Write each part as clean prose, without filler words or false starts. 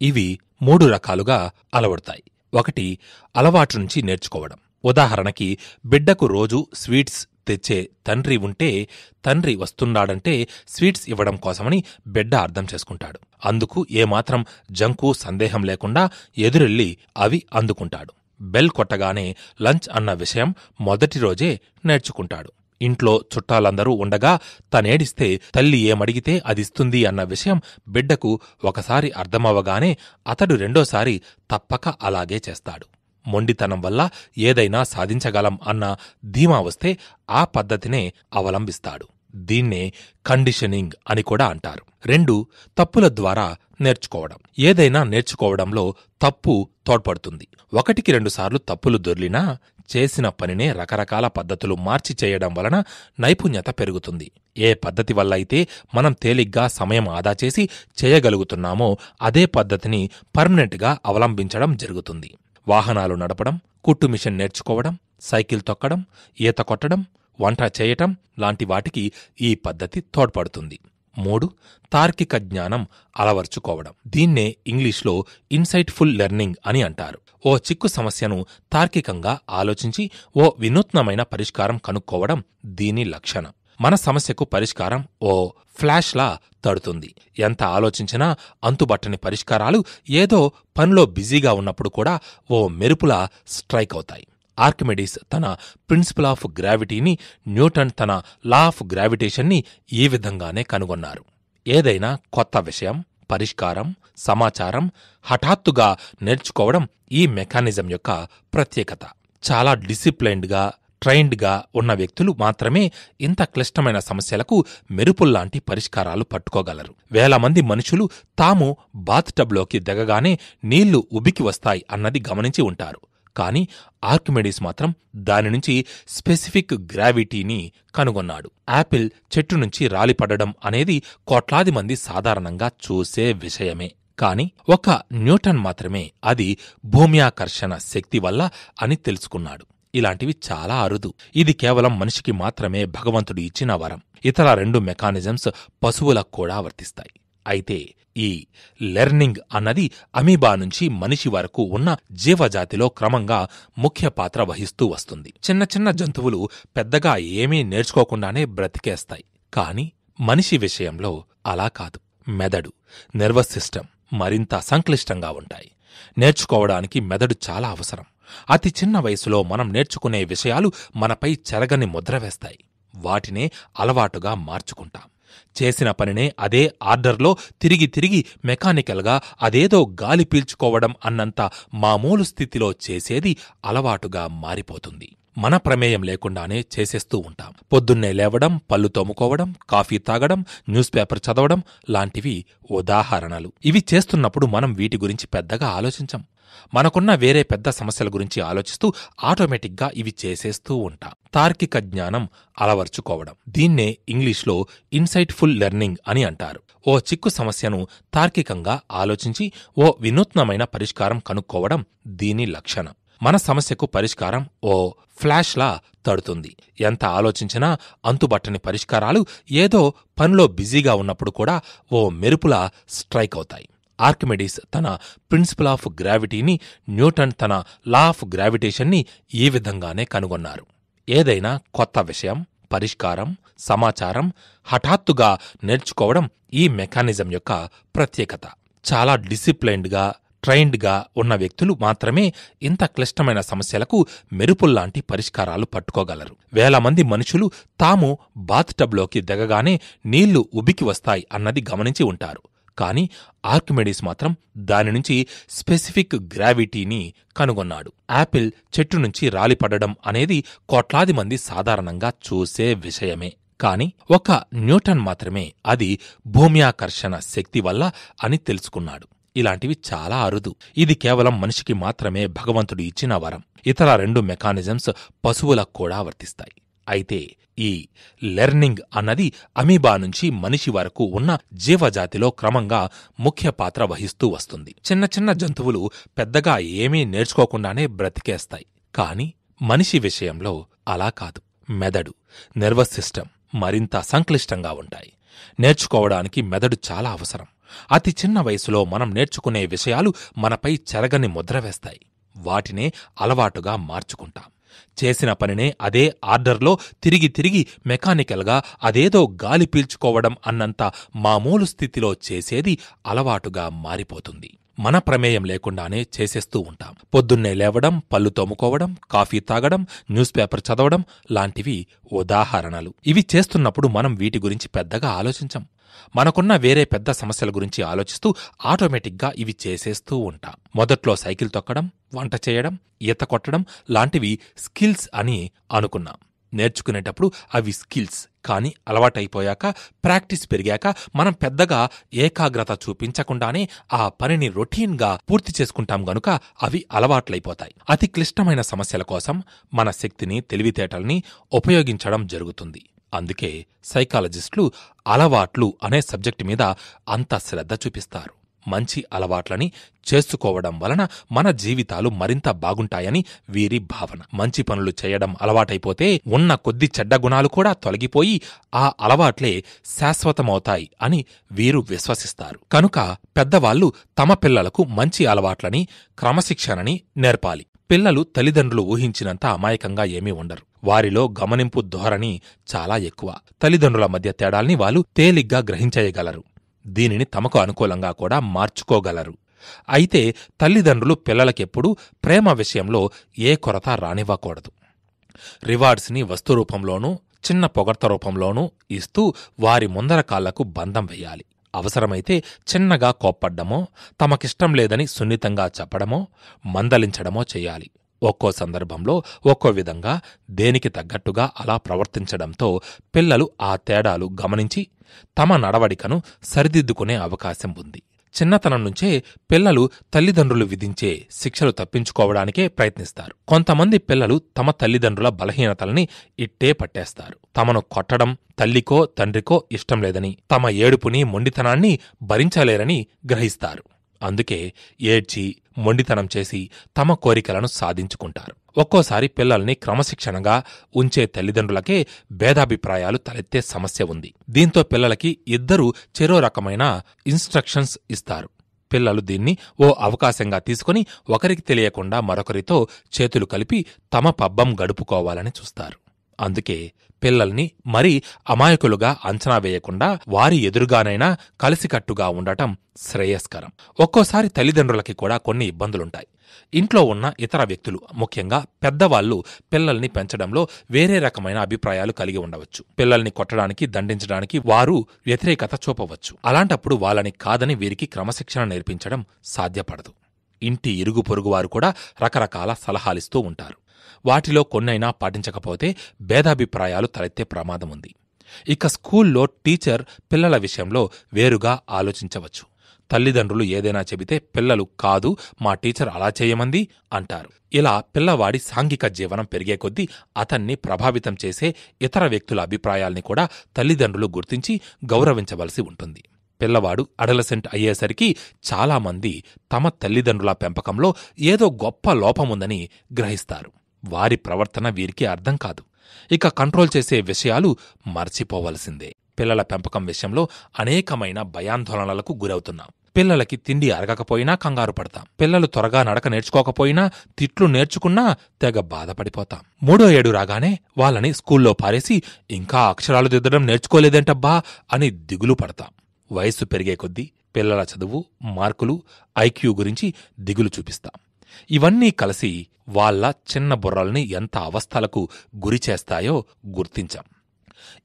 ఇవి 3 రకాలుగా అలవడతాయి. ఒకటి, అలవాటు నుంచి నేర్చుకోవడం. ఉదాహరణకి, బిడ్డకు రోజూ స్వీట్స్ తెచ్చే తండ్రి ఉంటే, తండ్రి వస్తున్నాడంటే స్వీట్స్ ఇవ్వడం కోసమని బిడ్డ అర్థం చేసుకుంటాడు. అందుకు ఏమాత్రం జంకు సందేహం లేకుండా ఎదురెళ్ళి అవి అందుకుంటాడు. బెల్ కొట్టగానే లంచ్ అన్న విషయం మొదటి రోజే నేర్చుకుంటాడు. ఇంట్లో చుట్టాలందరూ ఉండగా తనేడిస్తే తల్లి ఏమడిగితే అదిస్తుంది అన్న విషయం బిడ్డకు ఒకసారి అర్థమవగానే అతడు రెండోసారి తప్పక అలాగే చేస్తాడు. మొండితనం వల్ల ఏదైనా సాధించగలం అన్న ధీమా వస్తే ఆ పద్ధతినే అవలంబిస్తాడు. దీన్నే కండిషనింగ్ అని కూడా అంటారు. 2, తప్పుల ద్వారా నేర్చుకోవడం. ఏదైనా నేర్చుకోవడంలో తప్పు తోడ్పడుతుంది. 1కి 2 సార్లు తప్పులు దొర్లినా చేసిన పనినే రకరకాల పద్ధతులు మార్చి చేయడం వలన నైపుణ్యత పెరుగుతుంది. ఏ పద్ధతి వల్ల అయితే మనం తేలిగ్గా సమయం ఆదా చేసి చేయగలుగుతున్నామో అదే పద్ధతిని పర్మనెంట్గా అవలంబించడం జరుగుతుంది. వాహనాలు నడపడం, కుట్టు మిషన్ నేర్చుకోవడం, సైకిల్ తొక్కడం, ఈత కొట్టడం, వంట చేయటం లాంటి వాటికి ఈ పద్ధతి తోడ్పడుతుంది. 3, తార్కిక జ్ఞానం అలవర్చుకోవడం. దీన్నే ఇంగ్లీష్లో ఇన్సైట్ఫుల్ లెర్నింగ్ అని అంటారు. ఓ చిక్కు సమస్యను తార్కికంగా ఆలోచించి ఓ వినూత్నమైన పరిష్కారం కనుక్కోవడం దీని లక్షణం. మన సమస్యకు పరిష్కారం ఓ ఫ్లాష్లా తడుతుంది. ఎంత ఆలోచించినా అంతుబట్టని పరిష్కారాలు ఏదో పనిలో బిజీగా ఉన్నప్పుడు కూడా ఓ మెరుపులా స్ట్రైక్ అవుతాయి. ఆర్కిమెడీస్ తన ప్రిన్సిపల్ ఆఫ్ గ్రావిటీని, న్యూటన్ తన లా ఆఫ్ గ్రావిటేషన్ని ఈ విధంగానే కనుగొన్నారు. ఏదైనా కొత్త విషయం, పరిష్కారం, సమాచారం హఠాత్తుగా నేర్చుకోవడం ఈ మెకానిజం యొక్క ప్రత్యేకత. చాలా డిసిప్లైన్డ్గా, ట్రైన్డ్గా ఉన్న వ్యక్తులు మాత్రమే ఇంత క్లిష్టమైన సమస్యలకు మెరుపుల్లాంటి పరిష్కారాలు పట్టుకోగలరు. వేల మంది మనుషులు తాము బాత్టబ్లోకి దిగగానే నీళ్లు ఉబికి వస్తాయి అన్నది గమనించి ఉంటారు. కాని ఆర్కిమెడీస్ మాత్రం దానినుంచి స్పెసిఫిక్ గ్రావిటీని కనుగొన్నాడు. యాపిల్ చెట్టు నుంచి రాలిపడడం అనేది కోట్లాది మంది సాధారణంగా చూసే విషయమే. కాని ఒక న్యూటన్ మాత్రమే అది భూమ్యాకర్షణ శక్తి వల్ల అని తెలుసుకున్నాడు. ఇలాంటివి చాలా అరుదు. ఇది కేవలం మనిషికి మాత్రమే భగవంతుడు ఇచ్చిన వరం. ఇతర 2 మెకానిజమ్స్ పశువులకు కూడా వర్తిస్తాయి. అయితే ఈ లెర్నింగ్ అన్నది అమీబా నుంచి మనిషి వరకు ఉన్న జీవజాతిలో క్రమంగా ముఖ్య పాత్ర వహిస్తూ వస్తుంది. చిన్న చిన్న జంతువులు పెద్దగా ఏమీ నేర్చుకోకుండానే బ్రతికేస్తాయి. కాని మనిషి విషయంలో అలా కాదు. మెదడు, నర్వస్ సిస్టమ్ మరింత సంక్లిష్టంగా ఉంటాయి. నేర్చుకోవడానికి మెదడు చాలా అవసరం. అతి చిన్న వయసులో మనం నేర్చుకునే విషయాలు మనపై చెరగని ముద్ర వేస్తాయి. వాటినే అలవాటుగా మార్చుకుంటాం. చేసిన పనినే అదే ఆర్డర్లో తిరిగి తిరిగి మెకానికల్గా అదేదో గాలి పీల్చుకోవడం అన్నంత మామూలు స్థితిలో చేసేది అలవాటుగా మారిపోతుంది. మన ప్రమేయం లేకుండానే చేసేస్తూ ఉంటాం. పొద్దున్నే లేవడం, పళ్ళు తోముకోవడం, కాఫీ తాగడం, న్యూస్ పేపర్ చదవడం లాంటివి ఉదాహరణలు. ఇవి చేస్తున్నప్పుడు మనం వీటి గురించి పెద్దగా ఆలోచించం. మనకున్న వేరే పెద్ద సమస్యల గురించి ఆలోచిస్తూ ఆటోమేటిక్గా ఇవి చేసేస్తూ ఉంటాం. తార్కిక జ్ఞానం అలవర్చుకోవడం. దీన్నే ఇంగ్లీష్లో ఇన్సైట్ఫుల్ లెర్నింగ్ అని అంటారు. ఓ చిక్కు సమస్యను తార్కికంగా ఆలోచించి ఓ వినూత్నమైన పరిష్కారం కనుక్కోవడం దీని లక్షణం. మన సమస్యకు పరిష్కారం ఓ ఫ్లాష్లా తడుతుంది. ఎంత ఆలోచించినా అంతుబట్టని పరిష్కారాలు ఏదో పనిలో బిజీగా ఉన్నప్పుడు కూడా ఓ మెరుపులా స్ట్రైక్ అవుతాయి. ఆర్కిమెడీస్ తన ప్రిన్సిపల్ ఆఫ్ గ్రావిటీని, న్యూటన్ తన లా ఆఫ్ గ్రావిటేషన్ని ఈ విధంగానే కనుగొన్నారు. ఏదైనా కొత్త విషయం, పరిష్కారం, సమాచారం హఠాత్తుగా నేర్చుకోవడం ఈ మెకానిజం యొక్క ప్రత్యేకత. చాలా డిసిప్లైన్డ్గా, ట్రైన్డ్గా ఉన్న వ్యక్తులు మాత్రమే ఇంత క్లిష్టమైన సమస్యలకు మెరుపుల్లాంటి పరిష్కారాలు పట్టుకోగలరు. వేల మంది మనుషులు తాము బాత్టబ్లోకి దిగగానే నీళ్లు ఉబికి వస్తాయి అన్నది గమనించి ఉంటారు. కాని ఆర్కిమెడీస్ మాత్రం దానినుంచి స్పెసిఫిక్ గ్రావిటీని కనుగొన్నాడు. యాపిల్ చెట్టు నుంచి రాలిపడడం అనేది కోట్లాది మంది సాధారణంగా చూసే విషయమే. కాని ఒక న్యూటన్ మాత్రమే అది భూమ్యాకర్షణ శక్తి వల్ల అని తెలుసుకున్నాడు. ఇలాంటివి చాలా అరుదు. ఇది కేవలం మనిషికి మాత్రమే భగవంతుడు ఇచ్చిన వరం. ఇతర 2 మెకానిజమ్స్ పశువులకు కూడా వర్తిస్తాయి. అయితే ఈ లెర్నింగ్ అన్నది అమీబా నుంచి మనిషి వరకు ఉన్న జీవజాతిలో క్రమంగా ముఖ్య పాత్ర వహిస్తూ వస్తుంది. చిన్న చిన్న జంతువులు పెద్దగా ఏమీ నేర్చుకోకుండానే బ్రతికేస్తాయి. కాని మనిషి విషయంలో అలా కాదు. మెదడు, నర్వస్ సిస్టమ్ మరింత సంక్లిష్టంగా ఉంటాయి. నేర్చుకోవడానికి మెదడు చాలా అవసరం. అతి చిన్న వయసులో మనం నేర్చుకునే విషయాలు మనపై చెరగని ముద్ర వేస్తాయి. వాటినే అలవాటుగా మార్చుకుంటాం. చేసిన పనినే అదే ఆర్డర్లో తిరిగి తిరిగి మెకానికల్గా అదేదో గాలి పీల్చుకోవడం అన్నంత మామూలు స్థితిలో చేసేది అలవాటుగా మారిపోతుంది. మన ప్రమేయం లేకుండానే చేసేస్తూ ఉంటాం. పొద్దున్నే లేవడం, పళ్ళు తోముకోవడం, కాఫీ తాగడం, న్యూస్ పేపర్ చదవడం లాంటివి ఉదాహరణలు. ఇవి చేస్తున్నప్పుడు మనం వీటి గురించి పెద్దగా ఆలోచించం. మనకున్న వేరే పెద్ద సమస్యల గురించి ఆలోచిస్తూ ఆటోమేటిక్గా ఇవి చేసేస్తూ ఉంటాం. మొదట్లో సైకిల్ తొక్కడం, వంట చేయడం, ఈత కొట్టడం లాంటివి స్కిల్స్ అని అనుకున్నాం. నేర్చుకునేటప్పుడు అవి స్కిల్స్, కానీ అలవాటైపోయాక, ప్రాక్టీస్ పెరిగాక మనం పెద్దగా ఏకాగ్రత చూపించకుండానే ఆ పనిని రొటీన్గా పూర్తి చేసుకుంటాం గనుక అవి అలవాట్లయిపోతాయి. అతి క్లిష్టమైన సమస్యల కోసం మన శక్తిని, తెలివితేటల్ని ఉపయోగించడం జరుగుతుంది. అందుకే సైకాలజిస్టులు అలవాట్లు అనే సబ్జెక్టు మీద అంత శ్రద్ధ చూపిస్తారు. మంచి అలవాట్లని చేసుకోవడం వలన మన జీవితాలు మరింత బాగుంటాయని వీరి భావన. మంచి పనులు చేయడం అలవాటైపోతే ఉన్న కొద్ది చెడ్డ గుణాలు కూడా తొలగిపోయి ఆ అలవాట్లే శాశ్వతమవుతాయి అని వీరు విశ్వసిస్తారు. కనుక పెద్దవాళ్లు తమ పిల్లలకు మంచి అలవాట్లని, క్రమశిక్షణని నేర్పాలి. పిల్లలు తల్లిదండ్రులు ఊహించినంత అమాయకంగా ఏమీ ఉండరు. వారిలో గమనింపు ధోరణి చాలా ఎక్కువ. తల్లిదండ్రుల మధ్య తేడాల్ని వాళ్ళు తేలిగ్గా గ్రహించేయగలరు. దీనిని తమకు అనుకూలంగా కూడా మార్చుకోగలరు. అయితే తల్లిదండ్రులు పిల్లలకెప్పుడూ ప్రేమ విషయంలో ఏ కొరత రానివ్వకూడదు. రివార్డ్స్ని వస్తురూపంలోనూ, చిన్న పొగడ్త రూపంలోనూ ఇస్తూ వారి ముందర కాళ్లకు బంధం వెయ్యాలి. అవసరమైతే చిన్నగా కోప్పడ్డమో, తమకిష్టం లేదని సున్నితంగా చెప్పడమో, మందలించడమో చెయ్యాలి. ఒక్కో సందర్భంలో ఒక్కో విధంగా దేనికి తగ్గట్టుగా అలా ప్రవర్తించడంతో పిల్లలు ఆ తేడాలు గమనించి తమ నడవడికను సరిదిద్దుకునే అవకాశం ఉంది. చిన్నతనం నుంచే పిల్లలు తల్లిదండ్రులు విధించే శిక్షలు తప్పించుకోవడానికే ప్రయత్నిస్తారు. కొంతమంది పిల్లలు తమ తల్లిదండ్రుల బలహీనతల్ని ఇట్టే పట్టేస్తారు. తమను కొట్టడం తల్లికో తండ్రికో ఇష్టం లేదని, తమ ఏడుపుని, మొండితనాన్ని భరించలేరని గ్రహిస్తారు. అందుకే ఏడ్చి, మొండితనం చేసి తమ కోరికలను సాధించుకుంటారు. ఒక్కోసారి పిల్లల్ని క్రమశిక్షణగా ఉంచే తల్లిదండ్రులకే భేదాభిప్రాయాలు తలెత్తే సమస్య ఉంది. దీంతో పిల్లలకి ఇద్దరూ చెరో రకమైన ఇన్స్ట్రక్షన్స్ ఇస్తారు. పిల్లలు దీన్ని ఓ అవకాశంగా తీసుకుని ఒకరికి తెలియకుండా మరొకరితో చేతులు కలిపి తమ పబ్బం గడుపుకోవాలని చూస్తారు. అందుకే పిల్లల్ని మరీ అమాయకులుగా అంచనా వేయకుండా వారి ఎదురుగానైనా కలిసికట్టుగా ఉండటం శ్రేయస్కరం. ఒక్కోసారి తల్లిదండ్రులకి కూడా కొన్ని ఇబ్బందులుంటాయి. ఇంట్లో ఉన్న ఇతర వ్యక్తులు, ముఖ్యంగా పెద్దవాళ్లు పిల్లల్ని పెంచడంలో వేరే రకమైన అభిప్రాయాలు కలిగి ఉండవచ్చు. పిల్లల్ని కొట్టడానికి, దండించడానికి వారు వ్యతిరేకత చూపవచ్చు. అలాంటప్పుడు వాళ్ళని కాదని వీరికి క్రమశిక్షణ నేర్పించడం సాధ్యపడదు. ఇంటి ఇరుగు పొరుగువారు కూడా రకరకాల సలహాలిస్తూ ఉంటారు. వాటిలో కొన్నైనా పాటించకపోతే భేదాభిప్రాయాలు తలెత్తే ప్రమాదముంది. ఇక స్కూల్లో టీచర్ పిల్లల విషయంలో వేరుగా ఆలోచించవచ్చు. తల్లిదండ్రులు ఏదైనా చెబితే పిల్లలు కాదు, మా టీచర్ అలా చేయమంది అంటారు. ఇలా పిల్లవాడి సాంఘిక జీవనం పెరిగే కొద్దీ అతన్ని ప్రభావితం చేసే ఇతర వ్యక్తుల అభిప్రాయాల్ని కూడా తల్లిదండ్రులు గుర్తించి గౌరవించవలసి ఉంటుంది. పిల్లవాడు అడలసెంట్ అయ్యేసరికి చాలామంది తమ తల్లిదండ్రుల పెంపకంలో ఏదో గొప్ప లోపముందని గ్రహిస్తారు. వారి ప్రవర్తన వీరికి అర్థం కాదు. ఇక కంట్రోల్ చేసే విషయాలు మర్చిపోవలసిందే. పిల్లల పెంపకం విషయంలో అనేకమైన భయాందోళనలకు గురవుతున్నాం. పిల్లలకి తిండి అరగకపోయినా కంగారు పడతాం. పిల్లలు త్వరగా నడక నేర్చుకోకపోయినా, తిట్లు నేర్చుకున్నా తెగ బాధపడిపోతాం. 3వ ఏడు రాగానే వాళ్ళని స్కూల్లో పారేసి ఇంకా అక్షరాలు దిద్దడం నేర్చుకోలేదేంటబ్బా అని దిగులు పడతాం. వయస్సు పెరిగే కొద్దీ పిల్లల చదువు, మార్కులు, ఐక్యూ గురించి దిగులు చూపిస్తాం. ఇవన్నీ కలిసి వాళ్ళ చిన్న బుర్రల్ని ఎంత అవస్థలకు గురిచేస్తాయో గుర్తించాం.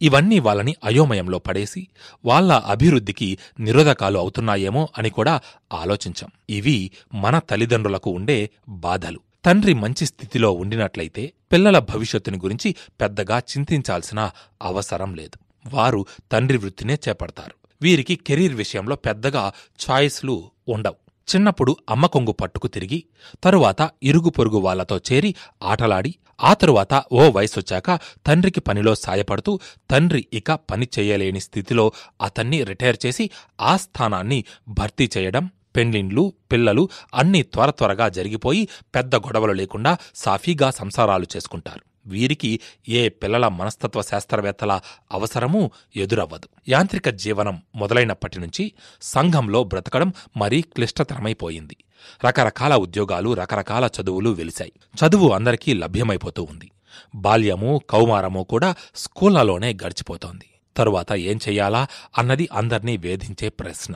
ఇవన్నీ వాళ్ళని అయోమయంలో పడేసి వాళ్ళ అభివృద్ధికి నిరోధకాలు అవుతున్నాయేమో అని కూడా ఆలోచించాం. ఇవి మన తల్లిదండ్రులకు ఉండే బాధలు. తండ్రి మంచి స్థితిలో ఉండినట్లయితే పిల్లల భవిష్యత్తుని గురించి పెద్దగా చింతించాల్సిన అవసరం లేదు. వారు తండ్రి వృత్తినే చేపడతారు. వీరికి కెరీర్ విషయంలో పెద్దగా ఛాయిస్లు ఉండవు. చిన్నప్పుడు అమ్మ కొంగు పట్టుకు తిరిగి, తరువాత ఇరుగు పొరుగు వాళ్లతో చేరి ఆటలాడి, ఆ తరువాత ఓ వయసొచ్చాక తండ్రికి పనిలో సాయపడుతూ, తండ్రి ఇక పని చెయ్యలేని స్థితిలో అతన్ని రిటైర్ చేసి ఆ స్థానాన్ని భర్తీ చేయడం, పెండ్లిండ్లు, పిల్లలు అన్నీ త్వరగా జరిగిపోయి పెద్ద గొడవలు లేకుండా సాఫీగా సంసారాలు చేసుకుంటారు. వీరికి ఏ పిల్లల మనస్తత్వ శాస్త్రవేత్తల అవసరమూ ఎదురవ్వదు. యాంత్రిక జీవనం మొదలైనప్పటినుంచి సంఘంలో బ్రతకడం మరీ క్లిష్టతరమైపోయింది. రకరకాల ఉద్యోగాలు, రకరకాల చదువులు వెలిశాయి. చదువు అందరికీ లభ్యమైపోతూ ఉంది. బాల్యము, కౌమారము కూడా స్కూళ్లలోనే గడిచిపోతోంది. తరువాత ఏం చెయ్యాలా అన్నది అందర్నీ వేధించే ప్రశ్న.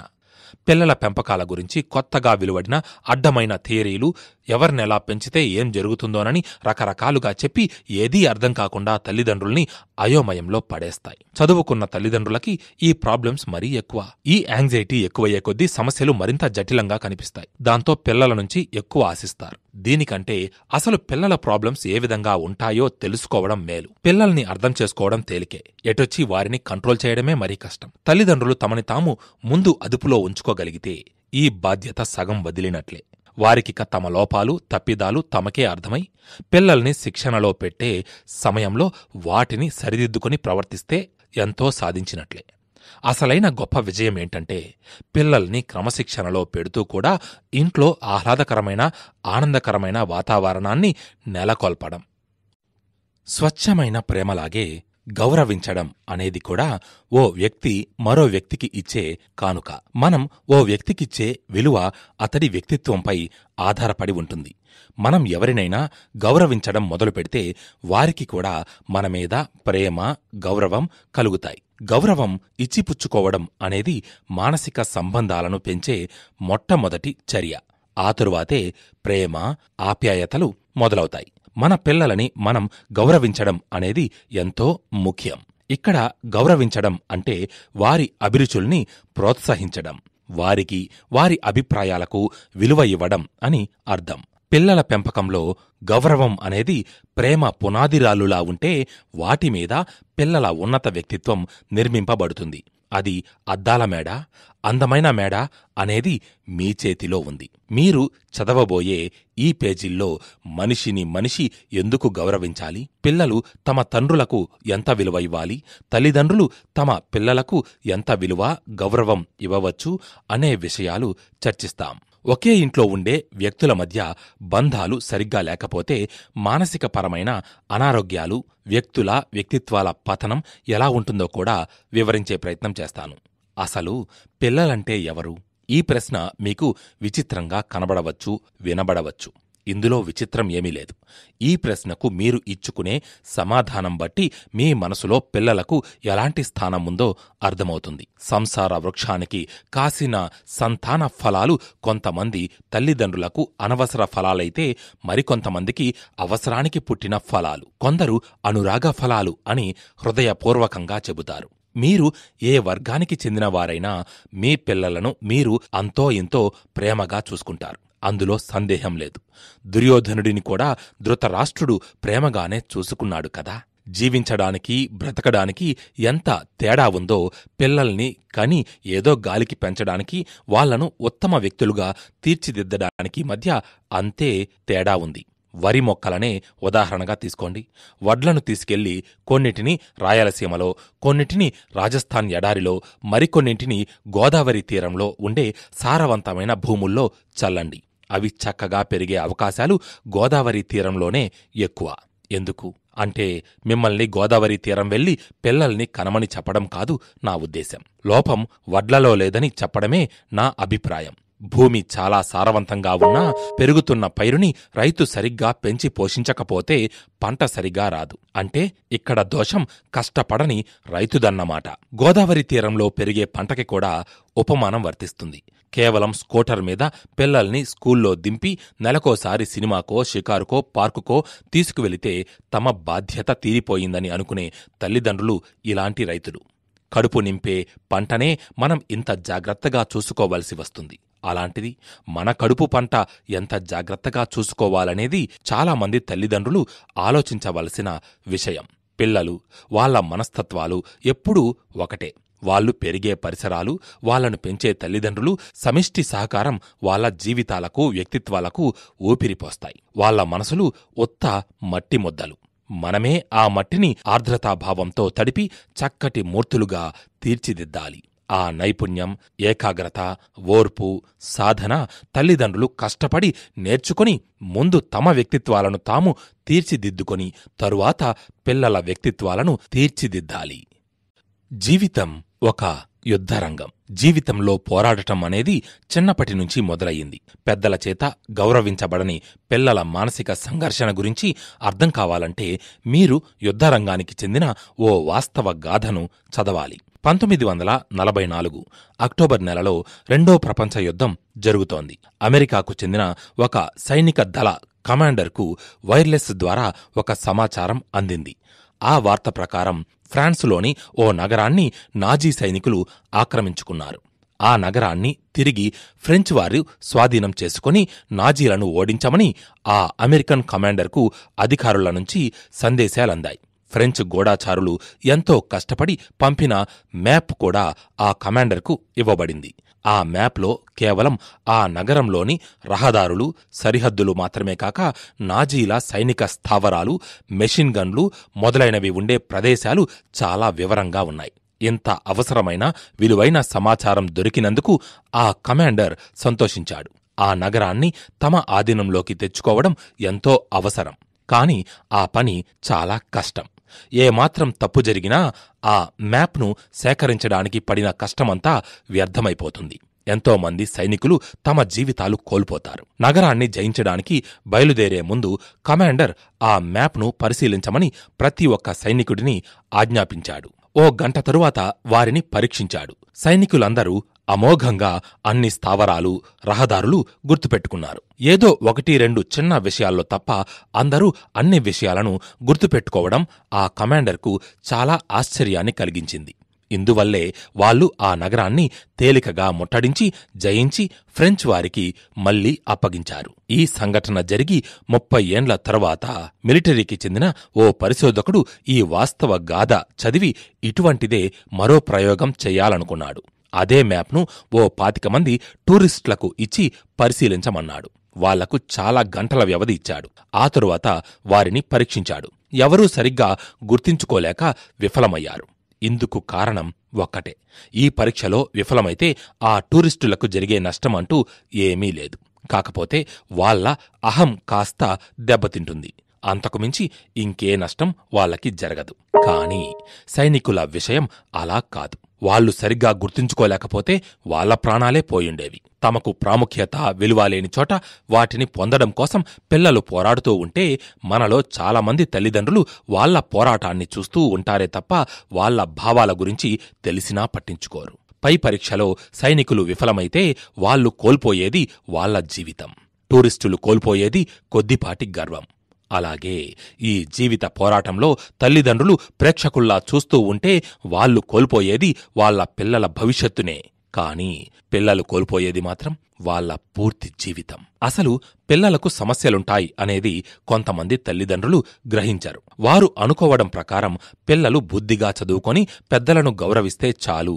పిల్లల పెంపకాల గురించి కొత్తగా వెలువడిన అడ్డమైన థియరీలు, ఎవరినెలా పెంచితే ఏం జరుగుతుందోనని రకరకాలుగా చెప్పి ఏదీ అర్థం కాకుండా తల్లిదండ్రుల్ని అయోమయంలో పడేస్తాయి. చదువుకున్న తల్లిదండ్రులకి ఈ ప్రాబ్లమ్స్ మరీ ఎక్కువ. ఈ యాంగ్జైటీ ఎక్కువయ్యే కొద్దీ సమస్యలు మరింత జటిలంగా కనిపిస్తాయి. దాంతో పిల్లల నుంచి ఎక్కువ ఆశిస్తారు. దీనికంటే అసలు పిల్లల ప్రాబ్లమ్స్ ఏ విధంగా ఉంటాయో తెలుసుకోవడం మేలు. పిల్లల్ని అర్థం చేసుకోవడం తేలికే, ఎటొచ్చి వారిని కంట్రోల్ చేయడమే మరీ కష్టం. తల్లిదండ్రులు తమని తాము ముందు అదుపులో ఉంచుకోగలిగితే ఈ బాధ్యత సగం వదిలినట్లే. వారికిక తమ లోపాలు, తప్పిదాలు తమకే అర్థమై పిల్లల్ని శిక్షణలో పెట్టే సమయంలో వాటిని సరిదిద్దుకుని ప్రవర్తిస్తే ఎంతో సాధించినట్లే. అసలైన గొప్ప విజయమేంటంటే పిల్లల్ని క్రమశిక్షణలో పెడుతూ కూడా ఇంట్లో ఆహ్లాదకరమైన, ఆనందకరమైన వాతావరణాన్ని నెలకొల్పడం. స్వచ్ఛమైన ప్రేమలాగే గౌరవించడం అనేది కూడా ఓ వ్యక్తి మరో వ్యక్తికి ఇచ్చే కానుక. మనం ఓ వ్యక్తికిచ్చే విలువ అతడి వ్యక్తిత్వంపై ఆధారపడి ఉంటుంది. మనం ఎవరినైనా గౌరవించడం మొదలుపెడితే వారికి కూడా మన మీద ప్రేమ, గౌరవం కలుగుతాయి. గౌరవం ఇచ్చిపుచ్చుకోవడం అనేది మానసిక సంబంధాలను పెంచే మొట్టమొదటి చర్య. ఆ తరువాతే ప్రేమ, ఆప్యాయతలు మొదలవుతాయి. మన పిల్లలని మనం గౌరవించడం అనేది ఎంతో ముఖ్యం. ఇక్కడ గౌరవించడం అంటే వారి అభిరుచుల్ని ప్రోత్సహించడం, వారికి వారి అభిప్రాయాలకు విలువ ఇవ్వడం అని అర్థం. పిల్లల పెంపకంలో గౌరవం అనేది ప్రేమ పునాదిరాలులా ఉంటే వాటిమీద పిల్లల ఉన్నత వ్యక్తిత్వం నిర్మింపబడుతుంది. అది అద్దాల మేడ, అందమైన మేడ అనేది మీ చేతిలో ఉంది. మీరు చదవబోయే ఈ పేజీల్లో మనిషిని మనిషి ఎందుకు గౌరవించాలి, పిల్లలు తమ తండ్రులకు ఎంత విలువ ఇవ్వాలి, తల్లిదండ్రులు తమ పిల్లలకు ఎంత విలువ, గౌరవం ఇవ్వవచ్చు అనే విషయాలు చర్చిస్తాం. ఒకే ఇంట్లో ఉండే వ్యక్తుల మధ్య బంధాలు సరిగ్గా లేకపోతే మానసికపరమైన అనారోగ్యాలు, వ్యక్తుల వ్యక్తిత్వాల పతనం ఎలా ఉంటుందో కూడా వివరించే ప్రయత్నం చేస్తాను. అసలు పిల్లలంటే ఎవరు? ఈ ప్రశ్న మీకు విచిత్రంగా కనబడవచ్చు, వినబడవచ్చు. ఇందులో విచిత్రం ఏమీ లేదు. ఈ ప్రశ్నకు మీరు ఇచ్చుకునే సమాధానం బట్టి మీ మనసులో పిల్లలకు ఎలాంటి స్థానం ఉందో అర్థమవుతుంది. సంసార వృక్షానికి కాసిన సంతాన ఫలాలు కొంతమంది తల్లిదండ్రులకు అనవసర ఫలాలైతే మరికొంతమందికి అవసరానికి పుట్టిన ఫలాలు. కొందరు అనురాగ ఫలాలు అని హృదయపూర్వకంగా చెబుతారు. మీరు ఏ వర్గానికి చెందినవారైనా మీ పిల్లలను మీరు అంతో ఇంతో ప్రేమగా చూసుకుంటారు. అందులో సందేహం లేదు. దుర్యోధనుడిని కూడా ధృతరాష్ట్రుడు ప్రేమగానే చూసుకున్నాడు కదా. జీవించడానికి, బ్రతకడానికి ఎంత తేడా ఉందో పిల్లల్ని కని ఏదో గాలికి పెంచడానికి, వాళ్లను ఉత్తమ వ్యక్తులుగా తీర్చిదిద్దడానికి మధ్య అంతే తేడా ఉంది. వరి మొక్కలనే ఉదాహరణగా తీసుకోండి. వడ్లను తీసుకెళ్లి కొన్నిటిని రాయలసీమలో, కొన్నిటిని రాజస్థాన్ ఎడారిలో, మరికొన్నింటిని గోదావరి తీరంలో ఉండే సారవంతమైన భూముల్లో చల్లండి. అవి చక్కగా పెరిగే అవకాశాలు గోదావరి తీరంలోనే ఎక్కువ. ఎందుకు అంటే మిమ్మల్ని గోదావరి తీరం వెళ్లి పిల్లల్ని కనమని చెప్పడం కాదు నా ఉద్దేశం. లోపం వడ్లలో లేదని చెప్పడమే నా అభిప్రాయం. భూమి చాలా సారవంతంగా ఉన్నా పెరుగుతున్న పైరుని రైతు సరిగ్గా పెంచి పోషించకపోతే పంట సరిగా రాదు. అంటే ఇక్కడ దోషం కష్టపడని రైతుదన్నమాట. గోదావరి తీరంలో పెరిగే పంటకి కూడా ఉపమానం వర్తిస్తుంది. కేవలం స్కూటర్ మీద పిల్లల్ని స్కూల్లో దింపి నెలకోసారి సినిమాకో, షికారుకో, పార్కుకో తీసుకువెళితే తమ బాధ్యత తీరిపోయిందని అనుకునే తల్లిదండ్రులు ఇలాంటి రైతులు. కడుపు నింపే పంటనే మనం ఇంత జాగ్రత్తగా చూసుకోవలసి వస్తుంది. అలాంటిది మన కడుపు పంట ఎంత జాగ్రత్తగా చూసుకోవాలనేది చాలామంది తల్లిదండ్రులు ఆలోచించవలసిన విషయం. పిల్లలు, వాళ్ల మనస్తత్వాలు ఎప్పుడూ ఒకటే. వాళ్లు పెరిగే పరిసరాలు, వాళ్లను పెంచే తల్లిదండ్రులు, సమిష్టి సహకారం వాళ్ల జీవితాలకు, వ్యక్తిత్వాలకు ఊపిరిపోస్తాయి. వాళ్ల మనసులు ఉత్త మట్టి ముద్దలు. మనమే ఆ మట్టిని ఆర్ద్రతాభావంతో తడిపి చక్కటి మూర్తులుగా తీర్చిదిద్దాలి. ఆ నైపుణ్యం, ఏకాగ్రత, ఓర్పు, సాధన తల్లిదండ్రులు కష్టపడి నేర్చుకుని ముందు తమ వ్యక్తిత్వాలను తాము తీర్చిదిద్దుకొని తరువాత పిల్లల వ్యక్తిత్వాలను తీర్చిదిద్దాలి. జీవితం ఒక యుద్ధరంగం. జీవితంలో పోరాడటం అనేది చిన్నప్పటినుంచి మొదలయ్యింది. పెద్దల చేత గౌరవించబడని పిల్లల మానసిక సంఘర్షణ గురించి అర్థం కావాలంటే మీరు యుద్ధరంగానికి చెందిన ఓ వాస్తవ గాథను చదవాలి. 1944 అక్టోబర్ నెలలో రెండో ప్రపంచ యుద్ధం జరుగుతోంది. అమెరికాకు చెందిన ఒక సైనిక దళ కమాండర్కు వైర్లెస్ ద్వారా ఒక సమాచారం అందింది. ఆ వార్త ప్రకారం ఫ్రాన్సులోని ఓ నగరాన్ని నాజీ సైనికులు ఆక్రమించుకున్నారు. ఆ నగరాన్ని తిరిగి ఫ్రెంచ్ వారు స్వాధీనం చేసుకుని నాజీలను ఓడించమని ఆ అమెరికన్ కమాండర్కు అధికారుల నుంచి సందేశాలందాయి. ఫ్రెంచ్ గూఢాచారులు ఎంతో కష్టపడి పంపిన మ్యాప్ కూడా ఆ కమాండర్కు ఇవ్వబడింది. ఆ మ్యాప్లో కేవలం ఆ నగరంలోని రహదారులు, సరిహద్దులు మాత్రమే కాక నాజీల సైనిక స్థావరాలు, మెషిన్ గన్లు మొదలైనవి ఉండే ప్రదేశాలు చాలా వివరంగా ఉన్నాయి. ఇంత అవసరమైన విలువైన సమాచారం దొరికినందుకు ఆ కమాండర్ సంతోషించాడు. ఆ నగరాన్ని తమ ఆధీనంలోకి తెచ్చుకోవడం ఎంతో అవసరం. కాని ఆ పని చాలా కష్టం. ఏమాత్రం తప్పు జరిగినా ఆ మ్యాప్ను సేకరించడానికి పడిన కష్టమంతా వ్యర్థమైపోతుంది. ఎంతోమంది సైనికులు తమ జీవితాలు కోల్పోతారు. నగరాన్ని జయించడానికి బయలుదేరే ముందు కమాండర్ ఆ మ్యాప్ను పరిశీలించమని ప్రతి ఒక్క సైనికుడిని ఆజ్ఞాపించాడు. ఓ గంట తరువాత వారిని పరీక్షించాడు. సైనికులందరూ అమోఘంగా అన్ని స్థావరాలు, రహదారులు గుర్తుపెట్టుకున్నారు. ఏదో 1-2 చిన్న విషయాల్లో తప్ప అందరూ అన్ని విషయాలను గుర్తుపెట్టుకోవడం ఆ కమాండర్కు చాలా ఆశ్చర్యాన్ని కలిగించింది. ఇందువల్లే వాళ్లు ఆ నగరాన్ని తేలికగా ముట్టడించి జయించి ఫ్రెంచ్ వారికి మళ్లీ అప్పగించారు. ఈ సంఘటన జరిగి 30 ఏండ్ల తరువాత మిలిటరీకి చెందిన ఓ పరిశోధకుడు ఈ వాస్తవ గాథ చదివి ఇటువంటిదే మరో ప్రయోగం చెయ్యాలనుకున్నాడు. అదే మ్యాప్ను ఓ 25 మంది టూరిస్టులకు ఇచ్చి పరిశీలించమన్నాడు. వాళ్లకు చాలా గంటల వ్యవధి ఇచ్చాడు. ఆ తరువాత వారిని పరీక్షించాడు. ఎవరూ సరిగ్గా గుర్తించుకోలేక విఫలమయ్యారు. ఇందుకు కారణం ఒక్కటే. ఈ పరీక్షలో విఫలమైతే ఆ టూరిస్టులకు జరిగే నష్టమంటూ ఏమీ లేదు. కాకపోతే వాళ్ల అహం కాస్త దెబ్బతింటుంది. అంతకుమించి ఇంకే నష్టం వాళ్లకి జరగదు. కాని సైనికుల విషయం అలా కాదు. వాళ్లు సరిగ్గా గుర్తుంచుకోలేకపోతే వాళ్ల ప్రాణాలే పోయుండేవి. తమకు ప్రాముఖ్యత, విలువ లేని చోట వాటిని పొందడం కోసం పిల్లలు పోరాడుతూ ఉంటే మనలో చాలామంది తల్లిదండ్రులు వాళ్ల పోరాటాన్ని చూస్తూ ఉంటారే తప్ప వాళ్ల భావాల గురించి తెలిసినా పట్టించుకోరు. పై పరీక్షలో సైనికులు విఫలమైతే వాళ్లు కోల్పోయేది వాళ్ల జీవితం. టూరిస్టులు కోల్పోయేది కొద్దిపాటి గర్వం. అలాగే ఈ జీవిత పోరాటంలో తల్లిదండ్రులు ప్రేక్షకుల్లా చూస్తూ ఉంటే వాళ్లు కోల్పోయేది వాళ్ల పిల్లల భవిష్యత్తునే. కాని పిల్లలు కోల్పోయేది మాత్రం వాళ్ల పూర్తి జీవితం. అసలు పిల్లలకు సమస్యలుంటాయి అనేది కొంతమంది తల్లిదండ్రులు గ్రహించరు. వారు అనుకోవడం ప్రకారం పిల్లలు బుద్ధిగా చదువుకొని పెద్దలను గౌరవిస్తే చాలు.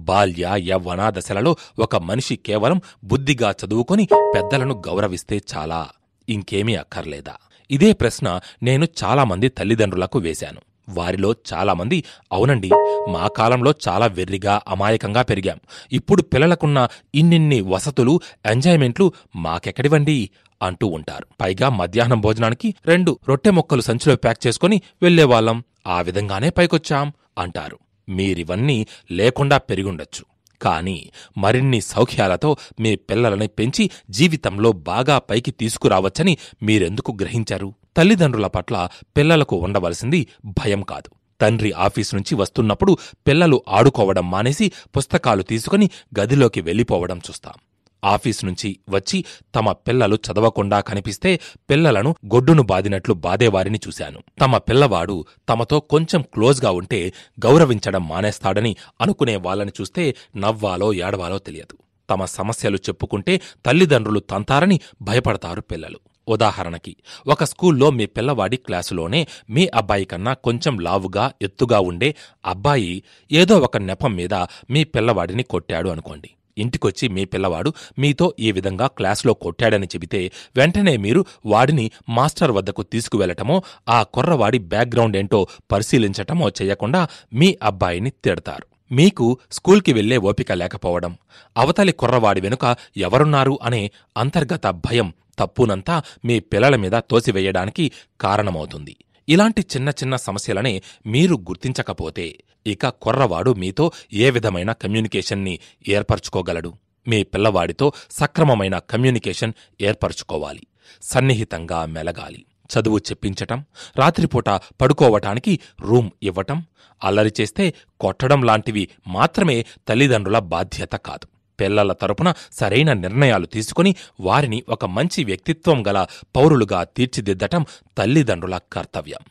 బాల్య, యవ్వన దశలలో ఒక మనిషి కేవలం బుద్ధిగా చదువుకొని పెద్దలను గౌరవిస్తే చాలా, ఇంకేమీ అక్కర్లేదా? ఇదే ప్రశ్న నేను చాలామంది తల్లిదండ్రులకు వేశాను. వారిలో చాలామంది అవునండి, మా కాలంలో చాలా వెర్రిగా, అమాయకంగా పెరిగాం. ఇప్పుడు పిల్లలకున్న ఇన్నిన్ని వసతులు, ఎంజాయ్మెంట్లు మాకెక్కడివండి అంటూ ఉంటారు. పైగా మధ్యాహ్నం భోజనానికి 2 రొట్టె ముక్కలు సంచిలో ప్యాక్ చేసుకుని వెళ్లేవాళ్లం, ఆ విధంగానే పైకొచ్చాం అంటారు. మీరివన్నీ లేకుండా పెరిగుండొచ్చు. కాని మరిన్ని సౌఖ్యాలతో మీ పిల్లలని పెంచి జీవితంలో బాగా పైకి తీసుకురావచ్చని మీరెందుకు గ్రహించారు? తల్లిదండ్రుల పట్ల పిల్లలకు ఉండవలసింది భయం కాదు. తండ్రి ఆఫీసు నుంచి వస్తున్నప్పుడు పిల్లలు ఆడుకోవడం మానేసి పుస్తకాలు తీసుకుని గదిలోకి వెళ్ళిపోవడం చూస్తాం. ఆఫీసు నుంచి వచ్చి తమ పిల్లలు చదవకుండా కనిపిస్తే పిల్లలను గొడ్డును బాదినట్లు బాదేవారిని చూశాను. తమ పిల్లవాడు తమతో కొంచెం క్లోజ్గా ఉంటే గౌరవించడం మానేస్తాడని అనుకునే వాళ్ళని చూస్తే నవ్వాలో ఏడవాలో తెలియదు. తమ సమస్యలు చెప్పుకుంటే తల్లిదండ్రులు తంతారని భయపడతారు పిల్లలు. ఉదాహరణకి, ఒక స్కూల్లో మీ పిల్లవాడి క్లాసులోనే మీ అబ్బాయి కన్నా కొంచెం లావుగా, ఎత్తుగా ఉండే అబ్బాయి ఏదో ఒక నెపం మీద మీ పిల్లవాడిని కొట్టాడు అనుకోండి. ఇంటికొచ్చి మీ పిల్లవాడు మీతో ఈ విధంగా క్లాసులో కొట్టాడని చెబితే వెంటనే మీరు వాడిని మాస్టర్ వద్దకు తీసుకువెళ్లటమో, ఆ కుర్రవాడి బ్యాక్గ్రౌండ్ ఏంటో పరిశీలించటమో చేయకుండా మీ అబ్బాయిని తిడతారు. మీకు స్కూల్కి వెళ్లే ఓపిక లేకపోవడం, అవతలి కుర్రవాడి వెనుక ఎవరున్నారు అనే అంతర్గత భయం తప్పునంతా మీ పిల్లల మీద తోసివేయడానికి కారణమవుతుంది. ఇలాంటి చిన్న చిన్న సమస్యలనే మీరు గుర్తించకపోతే ఇక కుర్రవాడు మీతో ఏ విధమైన కమ్యూనికేషన్ని ఏర్పరచుకోగలడు? మీ పిల్లవాడితో సక్రమమైన కమ్యూనికేషన్ ఏర్పరచుకోవాలి. సన్నిహితంగా మెలగాలి. చదువు చెప్పించటం, రాత్రిపూట పడుకోవటానికి రూమ్ ఇవ్వటం, అల్లరి చేస్తే కొట్టడం లాంటివి మాత్రమే తల్లిదండ్రుల బాధ్యత కాదు. పిల్లల తరపున సరైన నిర్ణయాలు తీసుకుని వారిని ఒక మంచి వ్యక్తిత్వం గల పౌరులుగా తీర్చిదిద్దటం తల్లిదండ్రుల కర్తవ్యం.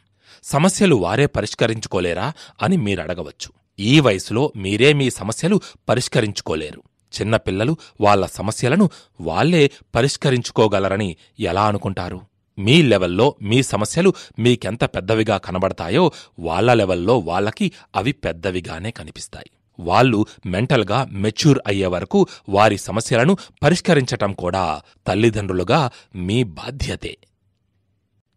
సమస్యలు వారే పరిష్కరించుకోలేరా అని మీరడగవచ్చు. ఈ వయసులో మీరే మీ సమస్యలు పరిష్కరించుకోలేరు. చిన్నపిల్లలు వాళ్ల సమస్యలను వాళ్లే పరిష్కరించుకోగలరని ఎలా అనుకుంటారు? మీ లెవెల్లో మీ సమస్యలు మీకెంత పెద్దవిగా కనబడతాయో వాళ్ల లెవెల్లో వాళ్లకి అవి పెద్దవిగానే కనిపిస్తాయి. వాళ్ళు మెంటల్గా మెచ్యూర్ అయ్యే వరకు వారి సమస్యలను పరిష్కరించటం కూడా తల్లిదండ్రులుగా మీ బాధ్యతే.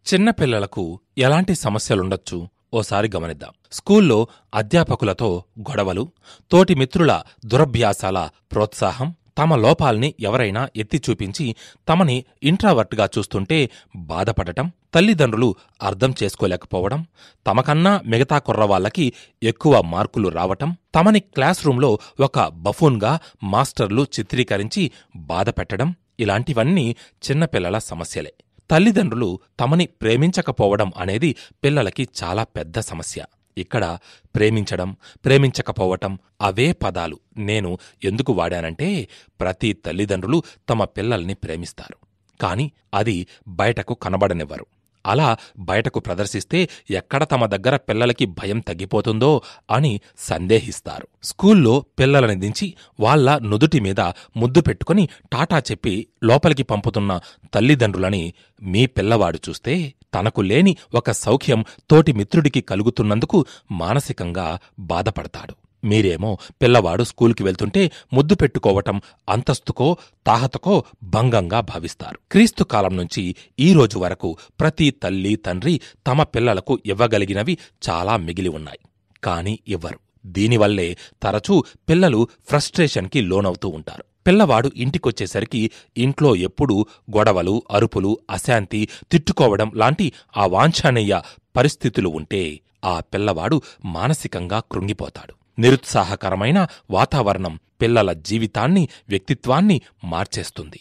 చిన్నపిల్లలకు ఎలాంటి సమస్యలుండొచ్చు ఓసారి గమనిద్దాం. స్కూల్లో అధ్యాపకులతో గొడవలు, తోటి మిత్రుల దురభ్యాసాల ప్రోత్సాహం, తమ లోపాల్ని ఎవరైనా ఎత్తి చూపించి తమని ఇంట్రావర్ట్గా చూస్తుంటే బాధపడటం, తల్లిదండ్రులు అర్థం చేసుకోలేకపోవడం, తమకన్నా మిగతా కుర్రవాళ్లకి ఎక్కువ మార్కులు రావటం, తమని క్లాస్ రూంలో ఒక బఫూన్గా మాస్టర్లు చిత్రీకరించి బాధపెట్టడం, ఇలాంటివన్నీ చిన్నపిల్లల సమస్యలే. తల్లిదండ్రులు తమని ప్రేమించకపోవడం అనేది పిల్లలకి చాలా పెద్ద సమస్య. ఇక్కడ ప్రేమించడం, ప్రేమించకపోవటం అవే పదాలు నేను ఎందుకు వాడానంటే, ప్రతి తల్లిదండ్రులు తమ పిల్లల్ని ప్రేమిస్తారు. కాని అది బయటకు కనబడనివ్వరు. అలా బయటకు ప్రదర్శిస్తే ఎక్కడ తమ దగ్గర పిల్లలకి భయం తగ్గిపోతుందో అని సందేహిస్తారు. స్కూల్లో పిల్లలని దించి వాళ్ల నుదుటి మీద ముద్దు పెట్టుకుని టాటా చెప్పి లోపలికి పంపుతున్న తల్లిదండ్రులని మీ పిల్లవాడు చూస్తే తనకు లేని ఒక సౌఖ్యం తోటి మిత్రుడికి కలుగుతున్నందుకు మానసికంగా బాధపడతాడు. మీరేమో పిల్లవాడు స్కూల్కి వెళ్తుంటే ముద్దు పెట్టుకోవటం అంతస్తుకో తాహతకో భంగంగా భావిస్తారు. క్రీస్తు కాలం నుంచి ఈ రోజు వరకు ప్రతి తల్లి తండ్రి తమ పిల్లలకు ఇవ్వగలిగినవి చాలా మిగిలి ఉన్నాయి. కాని ఇవ్వరు. దీనివల్లే తరచూ పిల్లలు ఫ్రస్ట్రేషన్కి లోనవుతూ ఉంటారు. పిల్లవాడు ఇంటికొచ్చేసరికి ఇంట్లో ఎప్పుడూ గొడవలు, అరుపులు, అశాంతి, తిట్టుకోవడం లాంటి అవాంఛనీయ పరిస్థితులు ఉంటే ఆ పిల్లవాడు మానసికంగా కృంగిపోతాడు. నిరుత్సాహకరమైన వాతావరణం పిల్లల జీవితాన్ని, వ్యక్తిత్వాన్ని మార్చేస్తుంది.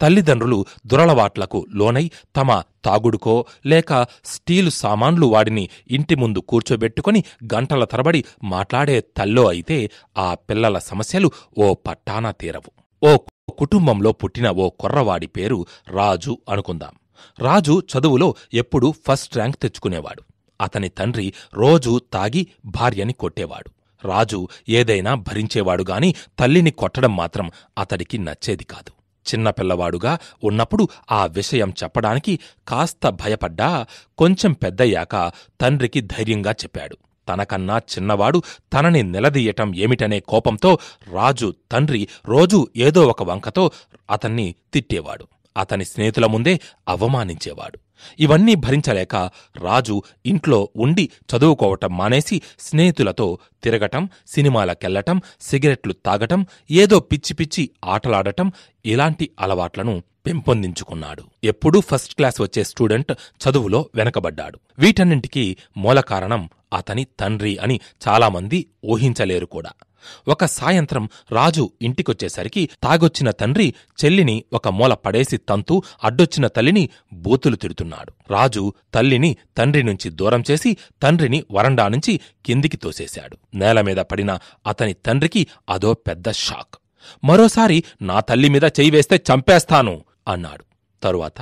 తల్లిదండ్రులు దురలవాట్లకు లోనై తమ తాగుడుకో లేక స్టీలు సామాన్లు వాడిని ఇంటి ముందు కూర్చోబెట్టుకుని గంటల తరబడి మాట్లాడే తల్లో అయితే ఆ పిల్లల సమస్యలు ఓ పట్టాన తీరవు. ఓ కుటుంబంలో పుట్టిన ఓ కుర్రవాడి పేరు రాజు అనుకుందాం. రాజు చదువులో ఎప్పుడూ ఫస్ట్ ర్యాంక్ తెచ్చుకునేవాడు. అతని తండ్రి రోజూ తాగి భార్యని కొట్టేవాడు. రాజు ఏదైనా భరించేవాడుగాని తల్లిని కొట్టడం మాత్రం అతడికి నచ్చేది కాదు. చిన్నపిల్లవాడుగా ఉన్నప్పుడు ఆ విషయం చెప్పడానికి కాస్త భయపడ్డా కొంచెం పెద్దయ్యాక తండ్రికి ధైర్యంగా చెప్పాడు. తనకన్నా చిన్నవాడు తనని నిలదీయటం ఏమిటనే కోపంతో రాజు తండ్రి రోజూ ఏదో ఒక వంకతో అతన్ని తిట్టేవాడు. అతని స్నేహితుల ముందే అవమానించేవాడు. ఇవన్నీ భరించలేక రాజు ఇంట్లో ఉండి చదువుకోవటం మానేసి స్నేహితులతో తిరగటం, సినిమాలకెళ్లటం, సిగరెట్లు తాగటం, ఏదో పిచ్చి పిచ్చి ఆటలాడటం ఇలాంటి అలవాట్లను పెంపొందించుకున్నాడు. ఎప్పుడూ ఫస్ట్ క్లాస్ వచ్చే స్టూడెంట్ చదువులో వెనకబడ్డాడు. వీటన్నింటికీ మూలకారణం అతని తండ్రి అని చాలామంది ఊహించలేరు కూడా. ఒక సాయంత్రం రాజు ఇంటికొచ్చేసరికి తాగొచ్చిన తండ్రి చెల్లిని ఒక మూల పడేసి తంతూ అడ్డొచ్చిన తల్లిని బూతులు తిడుతున్నాడు. రాజు తల్లిని తండ్రి నుంచి దూరం చేసి తండ్రిని వరండా నుంచి కిందికి తోసేశాడు. నేలమీద పడిన అతని తండ్రికి అదో పెద్ద షాక్. మరోసారి నా తల్లి మీద చెయ్యి వేస్తే చంపేస్తాను అన్నాడు. తరువాత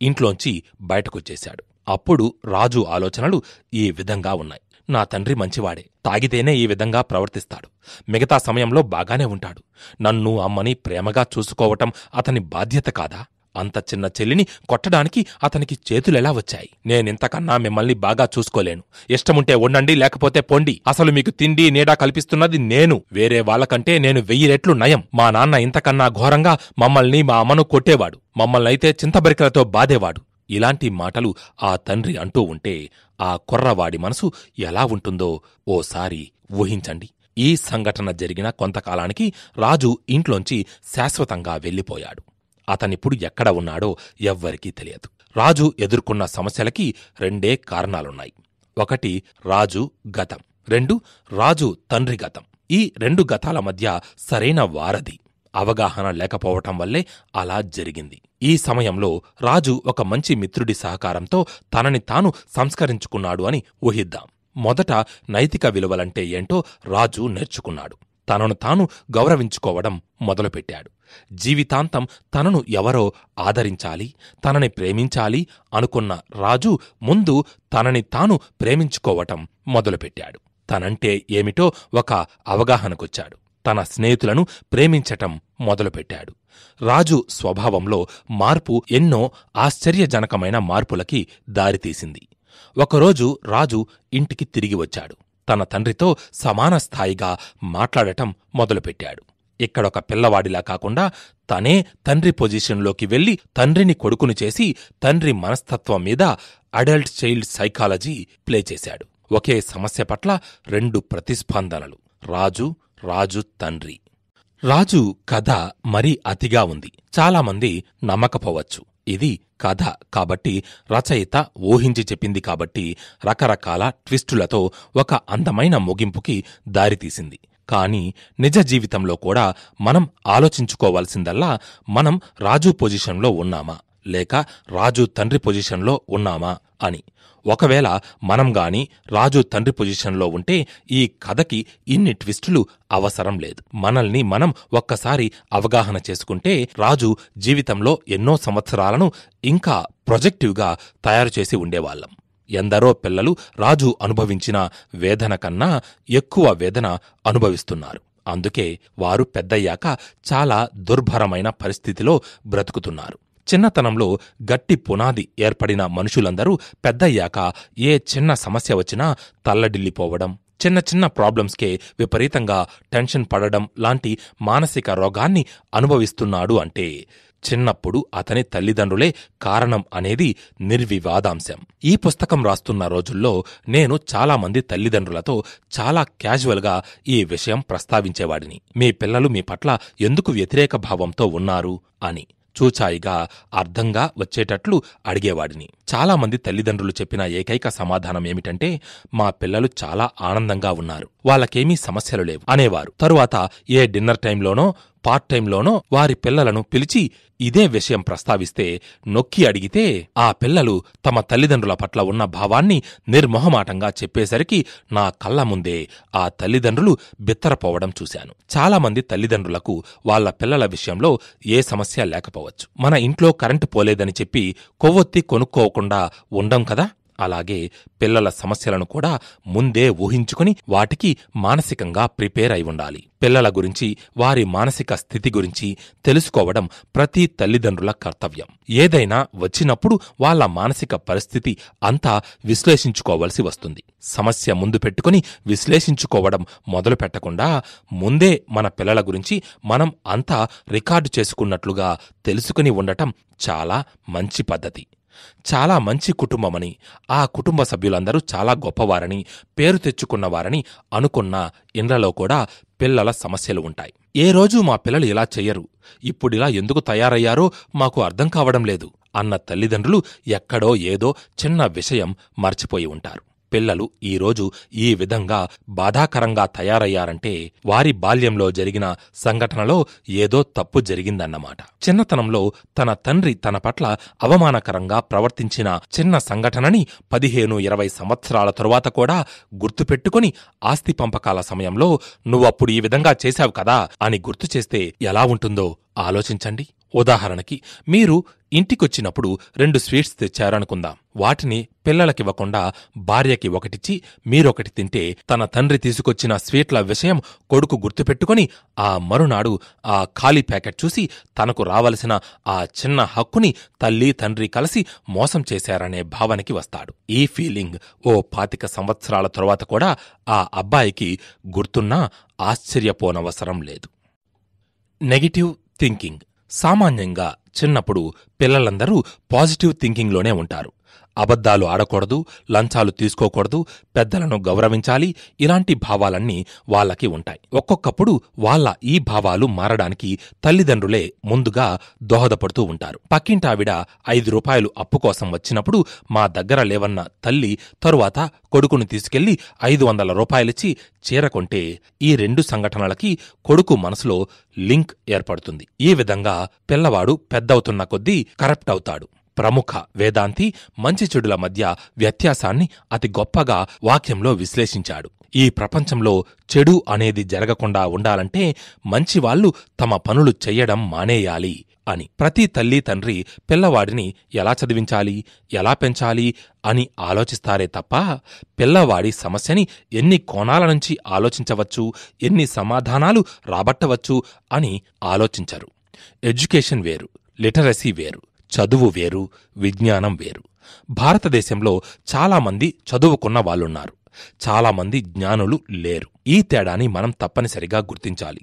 ఇంట్లోంచి బయటకొచ్చేశాడు. అప్పుడు రాజు ఆలోచనలు ఈ విధంగా ఉన్నాయి. నా తండ్రి మంచివాడే, తాగితేనే ఈ విధంగా ప్రవర్తిస్తాడు, మిగతా సమయంలో బాగానే ఉంటాడు. నన్ను అమ్మని ప్రేమగా చూసుకోవటం అతని బాధ్యత కాదా? అంత చిన్న చెల్లిని కొట్టడానికి అతనికి చేతులెలా వచ్చాయి? నేనింతకన్నా మిమ్మల్ని బాగా చూసుకోలేను. ఇష్టముంటే ఉండండి, లేకపోతే పొండి. అసలు మీకు తిండి నీడా కల్పిస్తున్నది నేను. వేరే వాళ్ళకంటే నేను 1000 రెట్లు నయం. మా నాన్న ఇంతకన్నా ఘోరంగా మమ్మల్ని, మా అమ్మను కొట్టేవాడు. మమ్మల్నైతే చింతబరికలతో బాధేవాడు. ఇలాంటి మాటలు ఆ తండ్రి అంటూ ఉంటే ఆ కుర్రవాడి మనసు ఎలా ఉంటుందో ఓసారి ఊహించండి. ఈ సంఘటన జరిగిన కొంతకాలానికి రాజు ఇంట్లోంచి శాశ్వతంగా వెళ్ళిపోయాడు. అతనిప్పుడు ఎక్కడ ఉన్నాడో ఎవ్వరికీ తెలియదు. రాజు ఎదుర్కొన్న సమస్యలకి 2 కారణాలున్నాయి. 1 రాజు గతం, 2 రాజు తండ్రి గతం. ఈ 2 గతాల మధ్య సరైన వారధి, అవగాహన లేకపోవటం వల్లే అలా జరిగింది. ఈ సమయంలో రాజు ఒక మంచి మిత్రుడి సహకారంతో తనని తాను సంస్కరించుకున్నాడు అని ఊహిద్దాం. మొదట నైతిక విలువలంటే ఏంటో రాజు నేర్చుకున్నాడు. తనను తాను గౌరవించుకోవడం మొదలుపెట్టాడు. జీవితాంతం తనను ఎవరో ఆదరించాలి, తనని ప్రేమించాలి అనుకున్న రాజు ముందు తనని తాను ప్రేమించుకోవటం మొదలుపెట్టాడు. తనంటే ఏమిటో ఒక అవగాహనకొచ్చాడు. తన స్నేహితులను ప్రేమించటం మొదలుపెట్టాడు. రాజు స్వభావంలో మార్పు ఎన్నో ఆశ్చర్యజనకమైన మార్పులకి దారితీసింది. ఒకరోజు రాజు ఇంటికి తిరిగి వచ్చాడు. తన తండ్రితో సమాన స్థాయిగా మాట్లాడటం మొదలుపెట్టాడు. ఇక్కడొక పిల్లవాడిలా కాకుండా తనే తండ్రి పొజిషన్లోకి వెళ్లి తండ్రిని కొడుకుని చేసి తండ్రి మనస్తత్వం మీద అడల్ట్ చైల్డ్ సైకాలజీ ప్లే చేశాడు. ఒకే సమస్య పట్ల 2 ప్రతిస్పందనలు. రాజు తండ్రి. రాజు కథ మరీ అతిగా ఉంది. చాలామంది నమ్మకపోవచ్చు. ఇది కథ కాబట్టి, రచయిత ఊహించి చెప్పింది కాబట్టి రకరకాల ట్విస్టులతో ఒక అందమైన ముగింపుకి దారితీసింది. కాని నిజ జీవితంలో కూడా మనం ఆలోచించుకోవాల్సిందల్లా, మనం రాజు పొజిషన్లో ఉన్నామా లేక రాజు తండ్రి పొజిషన్లో ఉన్నామా అని. ఒకవేళ మనం గాని రాజు తండ్రి పొజిషన్లో ఉంటే ఈ కథకి ఇన్ని ట్విస్టులు అవసరం లేదు. మనల్ని మనం ఒక్కసారి అవగాహన చేసుకుంటే రాజు జీవితంలో ఎన్నో సంవత్సరాలను ఇంకా ప్రొజెక్టివ్గా తయారుచేసి ఉండేవాళ్లం. ఎందరో పిల్లలు రాజు అనుభవించిన వేదన కన్నా ఎక్కువ వేదన అనుభవిస్తున్నారు. అందుకే వారు పెద్దయ్యాక చాలా దుర్భరమైన పరిస్థితిలో బ్రతుకుతున్నారు. చిన్నతనంలో గట్టి పునాది ఏర్పడిన మనుషులందరూ పెద్దయ్యాక ఏ చిన్న సమస్య వచ్చినా తల్లడిల్లిపోవడం, చిన్న చిన్న ప్రాబ్లమ్స్కే విపరీతంగా టెన్షన్ పడడం లాంటి మానసిక రోగాన్ని అనుభవిస్తున్నాడు అంటే చిన్నప్పుడు అతని తల్లిదండ్రులే కారణం అనేది నిర్వివాదాంశం. ఈ పుస్తకం రాస్తున్న రోజుల్లో నేను చాలామంది తల్లిదండ్రులతో చాలా క్యాజువల్గా ఈ విషయం ప్రస్తావించేవాడిని. మీ పిల్లలు మీ పట్ల ఎందుకు వ్యతిరేక భావంతో ఉన్నారు అని చూచాయిగా అర్థంగా వచ్చేటట్లు అడిగేవాడిని. చాలామంది తల్లిదండ్రులు చెప్పిన ఏకైక సమాధానం ఏమిటంటే, మా పిల్లలు చాలా ఆనందంగా ఉన్నారు, వాళ్ళకేమీ సమస్యలు లేవు అనేవారు. తరువాత ఏ డిన్నర్ టైంలోనో పార్ట్ టైంలోనో వారి పిల్లలను పిలిచి ఇదే విషయం ప్రస్తావిస్తే నొక్కి అడిగితే ఆ పిల్లలు తమ తల్లిదండ్రుల పట్ల ఉన్న భావాన్ని నిర్మొహమాటంగా చెప్పేసరికి నా కళ్ల ముందే ఆ తల్లిదండ్రులు బిత్తరపోవడం చూశాను. చాలామంది తల్లిదండ్రులకు వాళ్ల పిల్లల విషయంలో ఏ సమస్య లేకపోవచ్చు. మన ఇంట్లో కరెంటు పోలేదని చెప్పి కొవ్వొత్తి కొనుక్కోకుండా ఉండం కదా. అలాగే పిల్లల సమస్యలను కూడా ముందే ఊహించుకుని వాటికి మానసికంగా ప్రిపేర్ అయి ఉండాలి. పిల్లల గురించి, వారి మానసిక స్థితి గురించి తెలుసుకోవడం ప్రతి తల్లిదండ్రుల కర్తవ్యం. ఏదైనా వచ్చినప్పుడు వాళ్ల మానసిక పరిస్థితి అంతా విశ్లేషించుకోవలసి వస్తుంది. సమస్య ముందు పెట్టుకుని విశ్లేషించుకోవడం మొదలు పెట్టకుండా ముందే మన పిల్లల గురించి మనం అంతా రికార్డు చేసుకున్నట్లుగా తెలుసుకుని ఉండటం చాలా మంచి పద్ధతి. చాలా మంచి కుటుంబమని, ఆ కుటుంబ సభ్యులందరూ చాలా గొప్పవారని, పేరు తెచ్చుకున్నవారని అనుకున్న ఇండ్లలో కూడా పిల్లల సమస్యలు ఉంటాయి. ఏ రోజు మా పిల్లలు ఇలా చెయ్యరు, ఇప్పుడిలా ఎందుకు తయారయ్యారో మాకు అర్థం కావడం లేదు అన్న తల్లిదండ్రులు ఎక్కడో ఏదో చిన్న విషయం మర్చిపోయి ఉంటారు. పిల్లలు ఈరోజు ఈ విధంగా బాధాకరంగా తయారయ్యారంటే వారి బాల్యంలో జరిగిన సంఘటనలో ఏదో తప్పు జరిగిందన్నమాట. చిన్నతనంలో తన తండ్రి తన పట్ల అవమానకరంగా ప్రవర్తించిన చిన్న సంఘటనని 15-20 సంవత్సరాల తరువాత కూడా గుర్తుపెట్టుకుని ఆస్తి పంపకాల సమయంలో నువ్వప్పుడు ఈ విధంగా చేశావు కదా అని గుర్తు చేస్తే ఎలా ఉంటుందో ఆలోచించండి. ఉదాహరణకి మీరు ఇంటికొచ్చినప్పుడు 2 స్వీట్స్ తెచ్చారనుకుందాం. వాటిని పిల్లలకివ్వకుండా భార్యకి ఒకటిచ్చి మీరొకటి తింటే తన తండ్రి తీసుకొచ్చిన స్వీట్ల విషయం కొడుకు గుర్తుపెట్టుకుని ఆ మరునాడు ఆ ఖాళీ ప్యాకెట్ చూసి తనకు రావలసిన ఆ చిన్న హక్కుని తల్లి తండ్రి కలిసి మోసం చేశారనే భావనకి వస్తాడు. ఈ ఫీలింగ్ ఓ 25 సంవత్సరాల తరువాత కూడా ఆ అబ్బాయికి గుర్తున్నా ఆశ్చర్యపోనవసరం లేదు. Negative thinking. సామాన్యంగా చిన్నప్పుడు పిల్లలందరూ పాజిటివ్ థింకింగ్లోనే ఉంటారు. అబద్ధాలు ఆడకూడదు, లంచాలు తీసుకోకూడదు, పెద్దలను గౌరవించాలి, ఇలాంటి భావాలన్నీ వాళ్ళకి ఉంటాయి. ఒక్కొక్కప్పుడు వాళ్ళ ఈ భావాలు మారడానికి తల్లిదండ్రులే ముందుగా దోహదపడుతూ ఉంటారు. పక్కింటావిడ 5 రూపాయలు అప్పు కోసం వచ్చినప్పుడు మా దగ్గర లేవన్న తల్లి తరువాత కొడుకును తీసుకెళ్లి 500 రూపాయలిచ్చి చీర కొంటే ఈ 2 సంఘటనలకి కొడుకు మనసులో లింక్ ఏర్పడుతుంది. ఈ విధంగా పిల్లవాడు పెద్దవుతున్న కొద్దీ కరప్ట్ అవుతాడు. ప్రముఖ వేదాంతి మంచి చెడుల మధ్య వ్యత్యాసాన్ని అతి గొప్పగా వాక్యంలో విశ్లేషించాడు. ఈ ప్రపంచంలో చెడు అనేది జరగకుండా ఉండాలంటే మంచివాళ్లు తమ పనులు చెయ్యడం మానేయాలి అని. ప్రతి తల్లి తండ్రి పిల్లవాడిని ఎలా చదివించాలి, ఎలా పెంచాలి అని ఆలోచిస్తారే తప్ప పిల్లవాడి సమస్యని ఎన్ని కోణాల నుంచి ఆలోచించవచ్చు, ఎన్ని సమాధానాలు రాబట్టవచ్చు అని ఆలోచించరు. ఎడ్యుకేషన్ వేరు, లిటరసీ వేరు, చదువు వేరు, విజ్ఞానం వేరు. భారతదేశంలో చాలామంది చదువుకున్న వాళ్ళున్నారు, చాలామంది జ్ఞానులు లేరు. ఈ తేడాని మనం తప్పనిసరిగా గుర్తించాలి.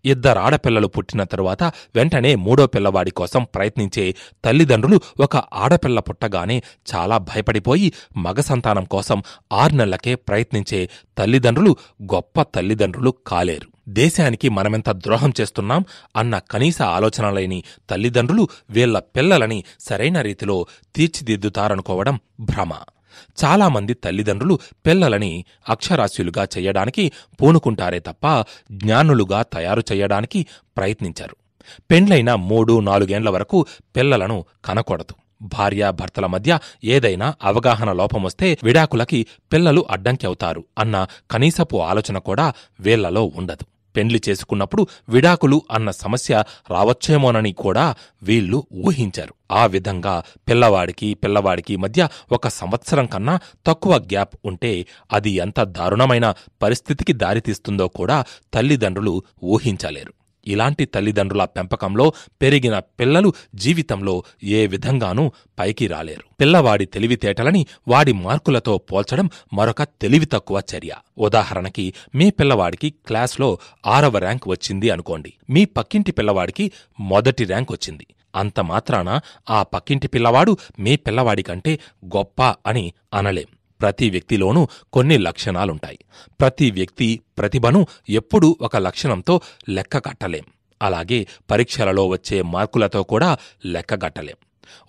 2 ఆడపిల్లలు పుట్టిన తరువాత వెంటనే 3వ పిల్లవాడి కోసం ప్రయత్నించే తల్లిదండ్రులు ఒక ఆడపిల్ల పుట్టగానే చాలా భయపడిపోయి మగ సంతానం కోసం 6 నెలలకే ప్రయత్నించే తల్లిదండ్రులు గొప్ప తల్లిదండ్రులు కాలేరు. దేశానికి మనమెంత ద్రోహం చేస్తున్నాం అన్న కనీస ఆలోచనలేని తల్లిదండ్రులు వీళ్ల పిల్లలని సరైన రీతిలో తీర్చిదిద్దుతారనుకోవడం భ్రమ. చాలామంది తల్లిదండ్రులు పిల్లలని అక్షరాస్యులుగా చెయ్యడానికి పూనుకుంటారే తప్ప జ్ఞానులుగా తయారు చెయ్యడానికి ప్రయత్నించరు. పెండ్లైన 3-4 ఏండ్ల వరకు పిల్లలను కనకూడదు. భార్యాభర్తల మధ్య ఏదైనా అవగాహన లోపమొస్తే విడాకులకి పిల్లలు అడ్డంకి అవుతారు అన్న కనీసపు ఆలోచన కూడా వీళ్లలో ఉండదు. పెండ్లి చేసుకున్నప్పుడు విడాకులు అన్న సమస్య రావచ్చేమోనని కూడా వీళ్లు ఊహించారు. ఆ విధంగా పిల్లవాడికి మధ్య 1 సంవత్సరం కన్నా తక్కువ గ్యాప్ ఉంటే అది ఎంత దారుణమైన పరిస్థితికి దారితీస్తుందో కూడా తల్లిదండ్రులు ఊహించలేరు. ఇలాంటి తల్లిదండ్రుల పెంపకంలో పెరిగిన పిల్లలు జీవితంలో ఏ విధంగానూ పైకి రాలేరు. పిల్లవాడి తెలివితేటలని వాడి మార్కులతో పోల్చడం మరొక తెలివి తక్కువ చర్య. ఉదాహరణకి మీ పిల్లవాడికి క్లాస్లో 6వ ర్యాంక్ వచ్చింది అనుకోండి. మీ పక్కింటి పిల్లవాడికి మొదటి ర్యాంక్ వచ్చింది. అంత మాత్రాన ఆ పక్కింటి పిల్లవాడు మీ పిల్లవాడికంటే గొప్ప అని అనలేం. ప్రతి వ్యక్తిలోనూ కొన్ని లక్షణాలుంటాయి. ప్రతి వ్యక్తి ప్రతిభను ఎప్పుడూ ఒక లక్షణంతో లెక్కగట్టలేం. అలాగే పరీక్షలలో వచ్చే మార్కులతో కూడా లెక్కగట్టలేం.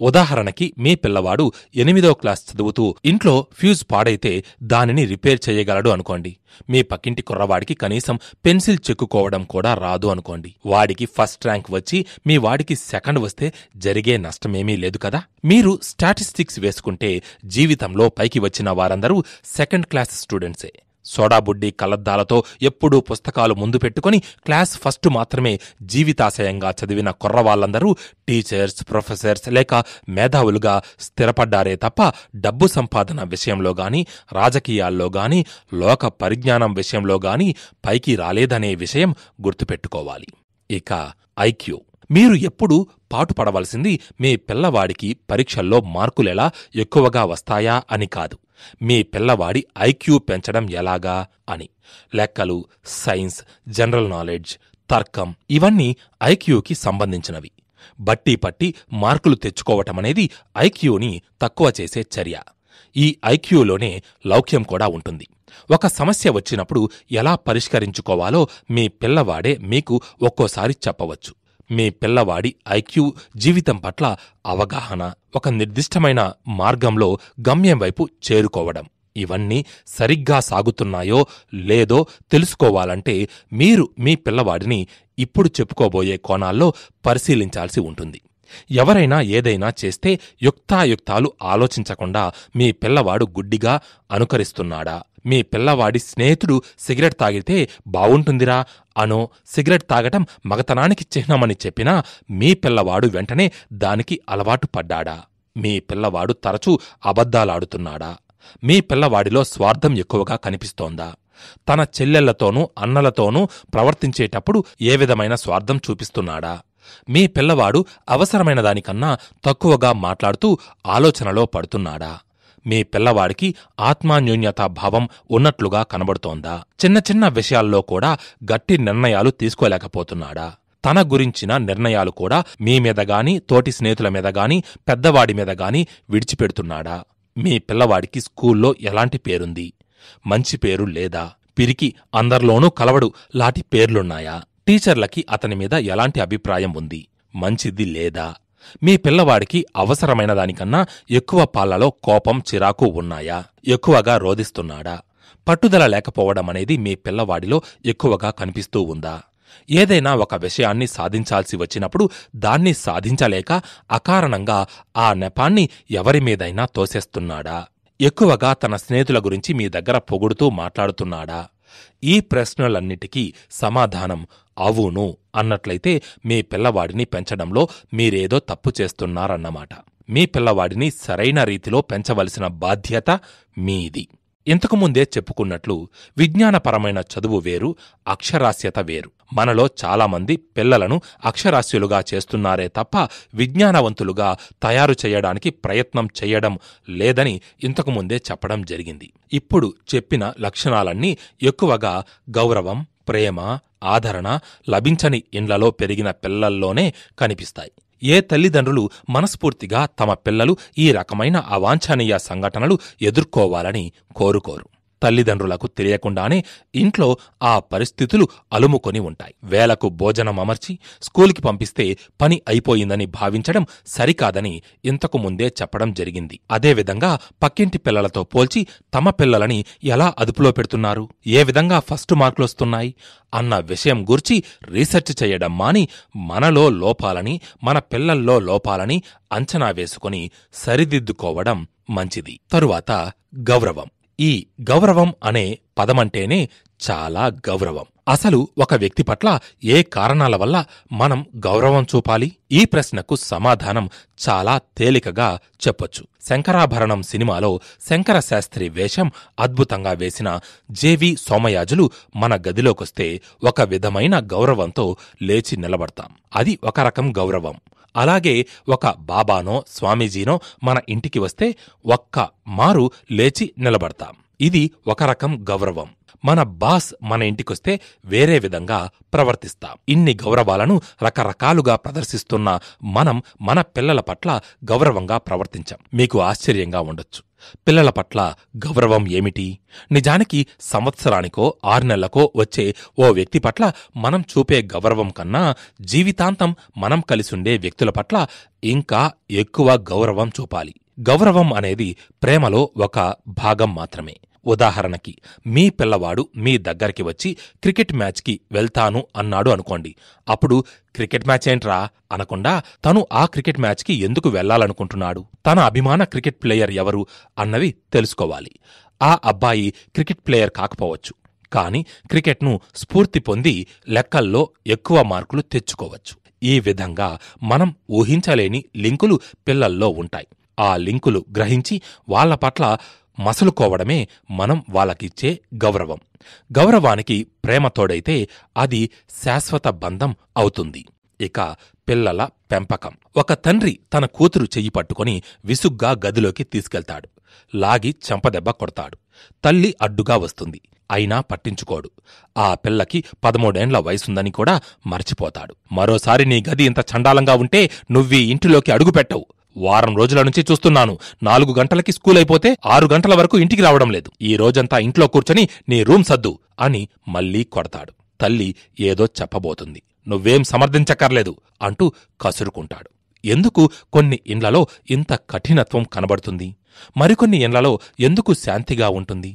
ఉదాహరణకి మీ పిల్లవాడు 8వ క్లాస్ చదువుతూ ఇంట్లో ఫ్యూజ్ పాడైతే దానిని రిపేర్ చేయగలడు అనుకోండి. మీ పక్కింటి కుర్రవాడికి కనీసం పెన్సిల్ చెక్కుకోవడం కూడా రాదు అనుకోండి. వాడికి ఫస్ట్ ర్యాంక్ వచ్చి మీ వాడికి సెకండ్ వస్తే జరిగే నష్టమేమీ లేదు కదా. మీరు స్టాటిస్టిక్స్ వేసుకుంటే జీవితంలో పైకి వచ్చిన వారందరూ 2nd క్లాస్ స్టూడెంట్సే. సోడాబుడ్డి కలద్దాలతో ఎప్పుడూ పుస్తకాలు ముందు పెట్టుకుని క్లాస్ ఫస్ట్ మాత్రమే జీవితాశయంగా చదివిన కుర్రవాళ్లందరూ టీచర్స్, ప్రొఫెసర్స్ లేక మేధావులుగా స్థిరపడ్డారే తప్ప డబ్బు సంపాదన విషయంలో గాని, రాజకీయాల్లో గాని, లోక పరిజ్ఞానం విషయంలో గాని పైకి రాలేదనే విషయం గుర్తుపెట్టుకోవాలి. ఇక ఐక్యూ. మీరు ఎప్పుడూ పాటుపడవలసింది మీ పిల్లవాడికి పరీక్షల్లో మార్కులెలా ఎక్కువగా వస్తాయా అని కాదు, మీ పిల్లవాడి ఐక్యూ పెంచడం ఎలాగా అని. లెక్కలు, సైన్స్, జనరల్ నాలెడ్జ్, తర్కం ఇవన్నీ ఐక్యూకి సంబంధించినవి. బట్టి పట్టి మార్కులు తెచ్చుకోవటమనేది ఐక్యూని తక్కువ చేసే చర్య. ఈ ఐక్యూలోనే లౌక్యం కూడా ఉంటుంది. ఒక సమస్య వచ్చినప్పుడు ఎలా పరిష్కరించుకోవాలో మీ పిల్లవాడే మీకు ఒక్కోసారి చెప్పవచ్చు. మీ పిల్లవాడి ఐక్యూ జీవితం పట్ల అవగాహన, ఒక నిర్దిష్టమైన మార్గంలో గమ్యం వైపు చేరుకోవడం ఇవన్నీ సరిగ్గా సాగుతున్నాయో లేదో తెలుసుకోవాలంటే మీరు మీ పిల్లవాడిని ఇప్పుడు చెప్పుకోబోయే కోణాల్లో పరిశీలించాల్సి ఉంటుంది. ఎవరైనా ఏదైనా చేస్తే యుక్తాయుక్తాలు ఆలోచించకుండా మీ పిల్లవాడు గుడ్డిగా అనుకరిస్తున్నాడా, మీ పిల్లవాడి స్నేహితుడు సిగరెట్ తాగితే బావుంటుందిరా అనో సిగరెట్ తాగటం మగతనానికి చిహ్నమని చెప్పినా మీ పిల్లవాడు వెంటనే దానికి అలవాటు పడ్డాడా, మీ పిల్లవాడు తరచూ అబద్ధాలాడుతున్నాడా, మీ పిల్లవాడిలో స్వార్థం ఎక్కువగా కనిపిస్తోందా, తన చెల్లెళ్లతోనూ అన్నలతోనూ ప్రవర్తించేటప్పుడు ఏ విధమైన స్వార్థం చూపిస్తున్నాడా, మీ పిల్లవాడు అవసరమైన దానికన్నా తక్కువగా మాట్లాడుతూ ఆలోచనలో పడుతున్నాడా, మీ పిల్లవాడికి ఆత్మాన్యూన్యతా భావం ఉన్నట్లుగా కనబడుతోందా, చిన్న చిన్న విషయాల్లో కూడా గట్టి నిర్ణయాలు తీసుకోలేకపోతున్నాడా, తన గురించిన నిర్ణయాలు కూడా మీ మీద గాని, తోటి స్నేహితుల మీద గాని, పెద్దవాడి మీద గాని విడిచిపెడుతున్నాడా? మీ పిల్లవాడికి స్కూల్లో ఎలాంటి పేరుంది? మంచి పేరు లేదా? పిరికి, అందర్లోనూ కలవడు లాంటి పేర్లున్నాయా? టీచర్లకి అతని మీద ఎలాంటి అభిప్రాయం ఉంది? మంచిది లేదా? మీ పిల్లవాడికి అవసరమైన దానికన్నా ఎక్కువ పాళ్లలో కోపం, చిరాకు ఉన్నాయా? ఎక్కువగా రోదిస్తున్నాడా? పట్టుదల లేకపోవడమనేది మీ పిల్లవాడిలో ఎక్కువగా కనిపిస్తూ ఉందా? ఏదైనా ఒక విషయాన్ని సాధించాల్సి వచ్చినప్పుడు దాన్ని సాధించలేక అకారణంగా ఆ నెపాన్ని ఎవరిమీదైనా తోసేస్తున్నాడా? ఎక్కువగా తన స్నేహితుల గురించి మీ దగ్గర పొగుడుతూ మాట్లాడుతున్నాడా? ఈ ప్రశ్నలన్నిటికీ సమాధానం అవును అన్నట్లయితే మీ పిల్లవాడిని పెంచడంలో మీరేదో తప్పు చేస్తున్నారన్నమాట. మీ పిల్లవాడిని సరైన రీతిలో పెంచవలసిన బాధ్యత మీది. ఇంతకుముందే చెప్పుకున్నట్లు విజ్ఞానపరమైన చదువు వేరు, అక్షరాస్యత వేరు. మనలో చాలామంది పిల్లలను అక్షరాస్యులుగా చేస్తున్నారే తప్ప విజ్ఞానవంతులుగా తయారు చేయడానికి ప్రయత్నం చెయ్యడం లేదని ఇంతకుముందే చెప్పడం జరిగింది. ఇప్పుడు చెప్పిన లక్షణాలన్నీ ఎక్కువగా గౌరవం, ప్రేమ, ఆదరణ లభించని ఇండ్లలో పెరిగిన పిల్లల్లోనే కనిపిస్తాయి. ఏ తల్లిదండ్రులు మనస్ఫూర్తిగా తమ పిల్లలు ఈ రకమైన అవాంఛనీయ సంఘటనలు ఎదుర్కోవాలని కోరుకోరు. తల్లిదండ్రులకు తెలియకుండానే ఇంట్లో ఆ పరిస్థితులు అలుముకొని ఉంటాయి. వేలకు భోజనం అమర్చి స్కూలుకి పంపిస్తే పని అయిపోయిందని భావించడం సరికాదని ఇంతకు ముందే చెప్పడం జరిగింది. అదేవిధంగా పక్కింటి పిల్లలతో పోల్చి తమ పిల్లలని ఎలా అదుపులో పెడుతున్నారు, ఏ విధంగా ఫస్ట్ మార్కులొస్తున్నాయి అన్న విషయం గూర్చి రీసెర్చ్ చేయడం మాని మనలో లోపాలని, మన పిల్లల్లో లోపాలని అంచనా వేసుకుని సరిదిద్దుకోవడం మంచిది. తరువాత గౌరవం. ఈ గౌరవం అనే పదమంటేనే చాలా గౌరవం. అసలు ఒక వ్యక్తి పట్ల ఏ కారణాల వల్ల మనం గౌరవం చూపాలి? ఈ ప్రశ్నకు సమాధానం చాలా తేలికగా చెప్పొచ్చు. శంకరాభరణం సినిమాలో శంకరశాస్త్రి వేషం అద్భుతంగా వేసిన జెవి సోమయాజులు మన గదిలోకొస్తే ఒక విధమైన గౌరవంతో లేచి నిలబడతాం. అది ఒక రకం గౌరవం. అలాగే ఒక బాబానో స్వామీజీనో మన ఇంటికి వస్తే ఒక్క మారు లేచి నిలబడతాం. ఇది ఒక రకం గౌరవం. మన బాస్ మన ఇంటికొస్తే వేరే విధంగా ప్రవర్తిస్తాం. ఇన్ని గౌరవాలను రకరకాలుగా ప్రదర్శిస్తున్న మనం మన పిల్లల పట్ల గౌరవంగా ప్రవర్తించాం. మీకు ఆశ్చర్యంగా ఉండొచ్చు. పిల్లల పట్ల గౌరవం ఏమిటి? నిజానికి సంవత్సరానికో 6 నెలలకో వచ్చే ఓ వ్యక్తి పట్ల మనం చూపే గౌరవం కన్నా జీవితాంతం మనం కలిసుండే వ్యక్తుల పట్ల ఇంకా ఎక్కువ గౌరవం చూపాలి. గౌరవం అనేది ప్రేమలో ఒక భాగం మాత్రమే. ఉదాహరణకి మీ పిల్లవాడు మీ దగ్గరికి వచ్చి క్రికెట్ మ్యాచ్కి వెళ్తాను అన్నాడు అనుకోండి. అప్పుడు క్రికెట్ మ్యాచ్ ఏంట్రా అనకుండా తను ఆ క్రికెట్ మ్యాచ్కి ఎందుకు వెళ్లాలనుకుంటున్నాడు, తన అభిమాన క్రికెట్ ప్లేయర్ ఎవరు అన్నవి తెలుసుకోవాలి. ఆ అబ్బాయి క్రికెట్ ప్లేయర్ కాకపోవచ్చు, కాని క్రికెట్ను స్ఫూర్తి పొంది లెక్కల్లో ఎక్కువ మార్కులు తెచ్చుకోవచ్చు. ఈ విధంగా మనం ఊహించలేని లింకులు పిల్లల్లో ఉంటాయి. ఆ లింకులు గ్రహించి వాళ్ల పట్ల మసలుకోవడమే మనం వాళ్ళకిచ్చే గౌరవం. గౌరవానికి ప్రేమ తోడైతే అది శాశ్వత బంధం అవుతుంది. ఇక పిల్లల పెంపకం. ఒక తండ్రి తన కూతురు చెయ్యి పట్టుకుని విసుగ్గా గదిలోకి తీసుకెళ్తాడు. లాగి చెంపదెబ్బ కొడతాడు. తల్లి అడ్డుగా వస్తుంది. అయినా పట్టించుకోడు. ఆ పిల్లకి 13 ఏండ్ల వయసుందని కూడా మర్చిపోతాడు. మరోసారి నీ గది ఇంత చండాలంగా ఉంటే నువ్వీ ఇంటిలోకి అడుగుపెట్టవు. వారం రోజుల నుంచి చూస్తున్నాను. 4 గంటలకి స్కూల్ అయిపోతే 6 గంటల వరకు ఇంటికి రావడం లేదు. ఈ రోజంతా ఇంట్లో కూర్చొని నీ రూమ్ సద్దు అని మళ్లీ కొడతాడు. తల్లి ఏదో చెప్పబోతుంది. నువ్వేం సమర్థించక్కర్లేదు అంటూ కసురుకుంటాడు. ఎందుకు కొన్ని ఇండ్లలో ఇంత కఠినత్వం కనబడుతుంది? మరికొన్ని ఇండ్లలో ఎందుకు శాంతిగా ఉంటుంది?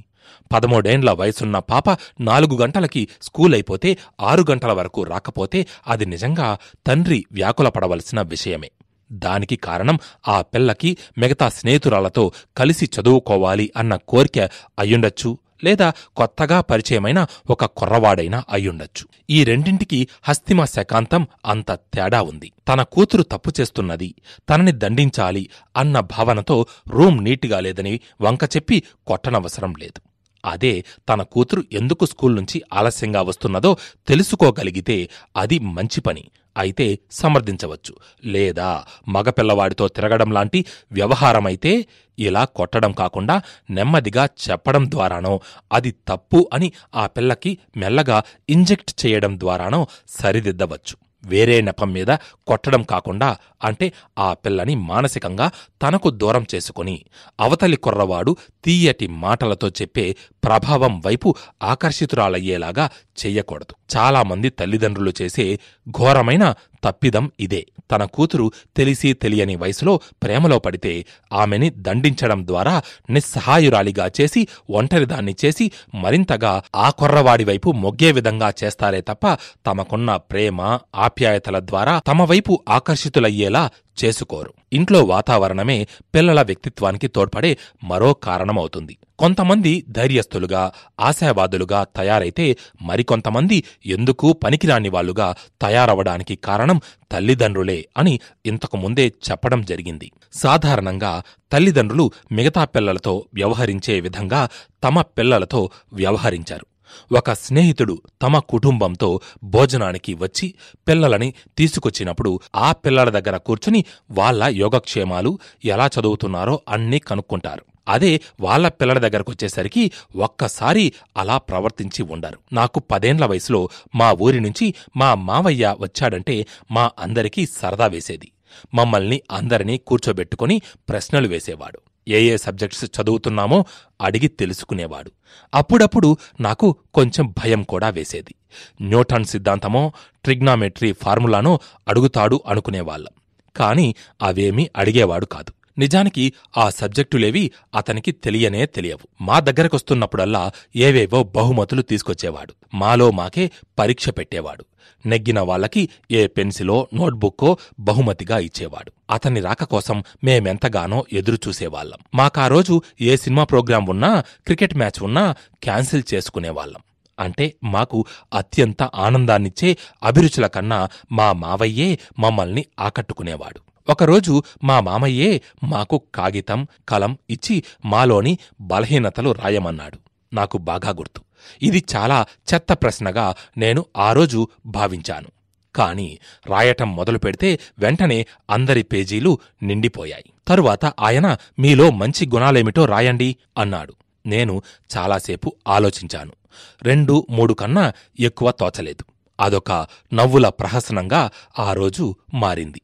13 ఏండ్ల వయసున్న పాప 4 గంటలకి స్కూల్ అయిపోతే 6 గంటల వరకు రాకపోతే అది నిజంగా తండ్రి వ్యాకులపడవలసిన విషయమే. దానికి కారణం ఆ పిల్లకి మిగతా స్నేహితురాలతో కలిసి చదువుకోవాలి అన్న కోరిక అయ్యుండొచ్చు, లేదా కొత్తగా పరిచయమైన ఒక కుర్రవాడైనా అయ్యుండొచ్చు. ఈ రెండింటికి హస్తిమ శకాంతం అంత తేడా ఉంది. తన కూతురు తప్పు చేస్తున్నది, తనని దండించాలి అన్న భావనతో రూమ్ నీట్గా లేదని వంక చెప్పి కొట్టనవసరం లేదు. అదే తన కూతురు ఎందుకు స్కూల్ నుంచి ఆలస్యంగా వస్తున్నదో తెలుసుకోగలిగితే అది మంచి పని అయితే సమర్థించవచ్చు. లేదా మగపిల్లవాడితో తిరగడం లాంటి వ్యవహారమైతే ఇలా కొట్టడం కాకుండా నెమ్మదిగా చెప్పడం ద్వారానో, అది తప్పు అని ఆ పిల్లకి మెల్లగా ఇంజెక్ట్ చేయడం ద్వారానో సరిదిద్దవచ్చు. వేరే నెపం మీద కొట్టడం కాకుండా, అంటే ఆ పిల్లని మానసికంగా తనకు దూరం చేసుకుని అవతలి కుర్రవాడు తీయటి మాటలతో చెప్పే ప్రభావం వైపు ఆకర్షితురాలయ్యేలాగా చెయ్యకూడదు. చాలామంది తల్లిదండ్రులు చేసే ఘోరమైన తప్పిదం ఇదే. తన కూతురు తెలిసి తెలియని వయసులో ప్రేమలో పడితే ఆమెని దండించడం ద్వారా నిస్సహాయురాలిగా చేసి, ఒంటరిదాన్ని చేసి మరింతగా ఆ కుర్రవాడి వైపు మొగ్గే విధంగా చేస్తారే తప్ప తమకున్న ప్రేమ, ఆప్యాయతల ద్వారా తమ వైపు ఆకర్షితులయ్యేలా చేసుకోరు. ఇంట్లో వాతావరణమే పిల్లల వ్యక్తిత్వానికి తోడ్పడే మరో కారణమవుతుంది. కొంతమంది ధైర్యస్థులుగా, ఆశావాదులుగా తయారైతే మరికొంతమంది ఎందుకూ పనికిరాని వాళ్లుగా తయారవడానికి కారణం తల్లిదండ్రులే అని ఇంతకు ముందే చెప్పడం జరిగింది. సాధారణంగా తల్లిదండ్రులు మిగతా పిల్లలతో వ్యవహరించే విధంగా తమ పిల్లలతో వ్యవహరించారు. ఒక స్నేహితుడు తమ కుటుంబంతో భోజనానికి వచ్చి పిల్లలని తీసుకొచ్చినప్పుడు ఆ పిల్లల దగ్గర కూర్చుని వాళ్ల యోగక్షేమాలు, ఎలా చదువుతున్నారో అన్నీ కనుక్కుంటారు. అదే వాళ్ల పిల్లల దగ్గరకొచ్చేసరికి ఒక్కసారి అలా ప్రవర్తించి ఉండరు. నాకు 10 ఏళ్ల వయసులో మా ఊరి నుంచి మా మావయ్య వచ్చాడంటే మా అందరికీ సరదా వేసేది. మమ్మల్ని అందరినీ కూర్చోబెట్టుకుని ప్రశ్నలు వేసేవాడు. ఏ సబ్జెక్ట్స్ చదువుతున్నామో అడిగి తెలుసుకునేవాడు. అప్పుడప్పుడు నాకు కొంచెం భయం కూడా వేసేది. న్యూటన్ సిద్ధాంతమో, ట్రిగ్నామెట్రీ ఫార్ములానో అడుగుతాడు అనుకునేవాళ్లం. కాని అవేమీ అడిగేవాడు కాదు. నిజానికి ఆ సబ్జెక్టులేవి అతనికి తెలియవు. మా దగ్గరకొస్తున్నప్పుడల్లా ఏవేవో బహుమతులు తీసుకొచ్చేవాడు. మాలో మాకే పరీక్ష పెట్టేవాడు. నెగ్గిన వాళ్లకి ఏ పెన్సిలో, నోట్బుక్కో బహుమతిగా ఇచ్చేవాడు. అతని రాక కోసం మేమెంతగానో ఎదురుచూసేవాళ్లం. మాకా రోజు ఏ సినిమా ప్రోగ్రాం ఉన్నా, క్రికెట్ మ్యాచ్ ఉన్నా క్యాన్సిల్ చేసుకునేవాళ్లం. అంటే మాకు అత్యంత ఆనందాన్నిచ్చే అభిరుచుల కన్నా మా మావయ్యే మమ్మల్ని ఆకట్టుకునేవాడు. ఒకరోజు మా మామయ్యే మాకు కాగితం, కలం ఇచ్చి మాలోని బలహీనతలు రాయమన్నాడు. నాకు బాగా గుర్తు. ఇది చాలా చెత్త ప్రశ్నగా నేను ఆ రోజు భావించాను. కాని రాయటం మొదలు పెడితే వెంటనే అందరి పేజీలు నిండిపోయాయి. తరువాత ఆయన మీలో మంచి గుణాలేమిటో రాయండి అన్నాడు. నేను చాలాసేపు ఆలోచించాను. 2-3 కన్నా ఎక్కువ తోచలేదు. అదొక నవ్వుల ప్రహసనంగా ఆ రోజు మారింది.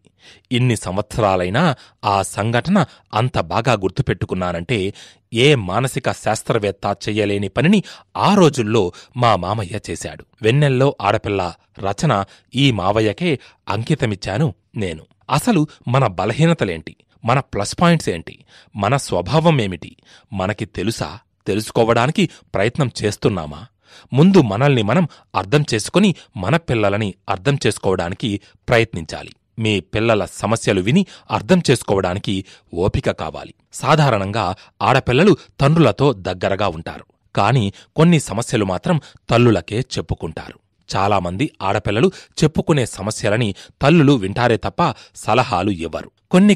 ఇన్ని సంవత్సరాలైనా ఆ సంఘటన అంత బాగా గుర్తుపెట్టుకున్నానంటే ఏ మానసిక శాస్త్రవేత్త చెయ్యలేని పనిని ఆ రోజుల్లో మా మామయ్య చేశాడు. వెన్నెల్లో ఆడపిల్ల రచన ఈ మావయ్యకే అంకితమిచ్చాను నేను. అసలు మన బలహీనతలేంటి, మన ప్లస్ పాయింట్స్ ఏంటి, మన స్వభావమేమిటి మనకి తెలుసా? తెలుసుకోవడానికి ప్రయత్నం చేస్తున్నామా? ముందు మనల్ని మనం అర్థం చేసుకుని మన పిల్లలని అర్థం చేసుకోవడానికి ప్రయత్నించాలి. మీ పిల్లల సమస్యలు విని అర్థం చేసుకోవడానికి ఓపిక కావాలి. సాధారణంగా ఆడపిల్లలు తండ్రులతో దగ్గరగా ఉంటారు. కాని కొన్ని సమస్యలు మాత్రం తల్లులకే చెప్పుకుంటారు. చాలామంది ఆడపిల్లలు చెప్పుకునే సమస్యలని తల్లులు వింటారే తప్ప సలహాలు ఇవ్వరు.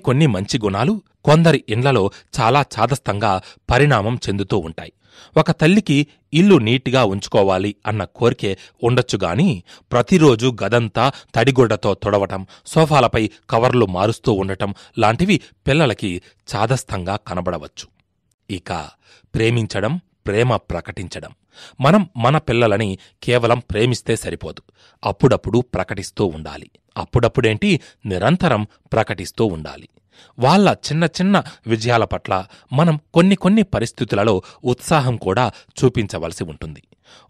కొన్ని మంచి గుణాలు కొందరి ఇండ్లలో చాలా చాదస్తంగా పరిణామం చెందుతూ ఉంటాయి. ఒక తల్లికి ఇల్లు నీట్గా ఉంచుకోవాలి అన్న కోరికే ఉండొచ్చుగాని ప్రతిరోజు గదంతా తడిగుడ్డతో తుడవటం, సోఫాలపై కవర్లు మారుస్తూ ఉండటం లాంటివి పిల్లలకి చాదస్తంగా కనబడవచ్చు. ఇక ప్రేమించడం, ప్రేమ ప్రకటించడం. మనం మన పిల్లలని కేవలం ప్రేమిస్తే సరిపోదు. అప్పుడప్పుడు ప్రకటిస్తూ ఉండాలి. అప్పుడప్పుడేంటి, నిరంతరం ప్రకటిస్తూ ఉండాలి. వాళ్ళ చిన్న విజయాల పట్ల మనం కొన్ని పరిస్థితులలో ఉత్సాహం కూడా చూపించవలసి ఉంటుంది.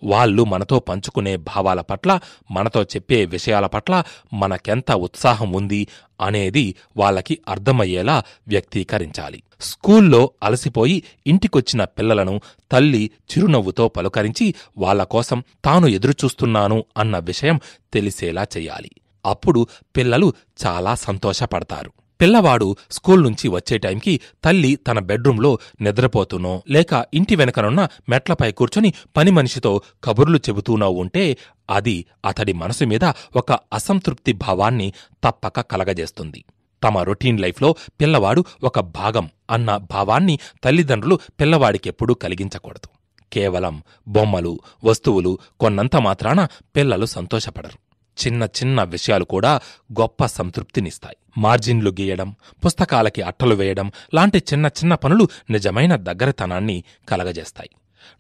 వాళ్ళు మనతో పంచుకునే భావాల పట్ల, మనతో చెప్పే విషయాల పట్ల మనకెంత ఉత్సాహం ఉంది అనేది వాళ్ళకి అర్థమయ్యేలా వ్యక్తీకరించాలి. స్కూల్లో అలసిపోయి ఇంటికొచ్చిన పిల్లలను తల్లి చిరునవ్వుతో పలుకరించి వాళ్లకోసం తాను ఎదురుచూస్తున్నాను అన్న విషయం తెలిసేలా చెయ్యాలి. అప్పుడు పిల్లలు చాలా సంతోషపడతారు. పిల్లవాడు స్కూల్ నుంచి వచ్చే టైంకి తల్లి తన బెడ్రూంలో నిద్రపోతూనో లేక ఇంటి వెనకనున్న మెట్లపై కూర్చొని పని మనిషితో కబుర్లు చెబుతూనో ఉంటే అది అతడి మనసు మీద ఒక అసంతృప్తి భావాన్ని తప్పక కలగజేస్తుంది. తమ రొటీన్ లైఫ్లో పిల్లవాడు ఒక భాగం అన్న భావాన్ని తల్లిదండ్రులు పిల్లవాడికెప్పుడూ కలిగించకూడదు. కేవలం బొమ్మలు, వస్తువులు కొన్నంత మాత్రాన పిల్లలు సంతోషపడరు. చిన్న విషయాలు కూడా గొప్ప సంతృప్తినిస్తాయి. మార్జిన్లు గీయడం, పుస్తకాలకి అట్టలు వేయడం లాంటి చిన్న పనులు నిజమైన దగ్గరతనాన్ని కలగజేస్తాయి.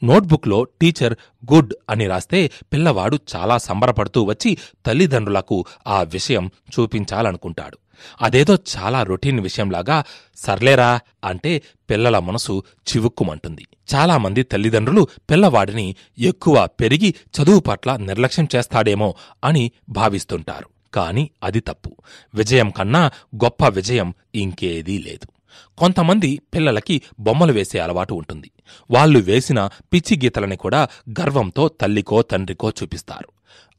నోట్బుక్లో టీచర్ గుడ్ అని రాస్తే పిల్లవాడు చాలా సంబరపడుతూ వచ్చి తల్లిదండ్రులకు ఆ విషయం చూపించాలనుకుంటాడు. అదేదో చాలా రొటీన్ విషయంలాగా సర్లేరా అంటే పిల్లల మనసు చివుక్కుమంటుంది. చాలామంది తల్లిదండ్రులు పిల్లవాడిని ఎక్కువ పెరిగి చదువు పట్ల నిర్లక్ష్యం చేస్తాడేమో అని భావిస్తుంటారు. కాని అది తప్పు. విజయం కన్నా గొప్ప విజయం ఇంకేదీ లేదు. కొంతమంది పిల్లలకి బొమ్మలు వేసే అలవాటు ఉంటుంది. వాళ్లు వేసిన పిచ్చి గీతలని కూడా గర్వంతో తల్లికో తండ్రికో చూపిస్తారు.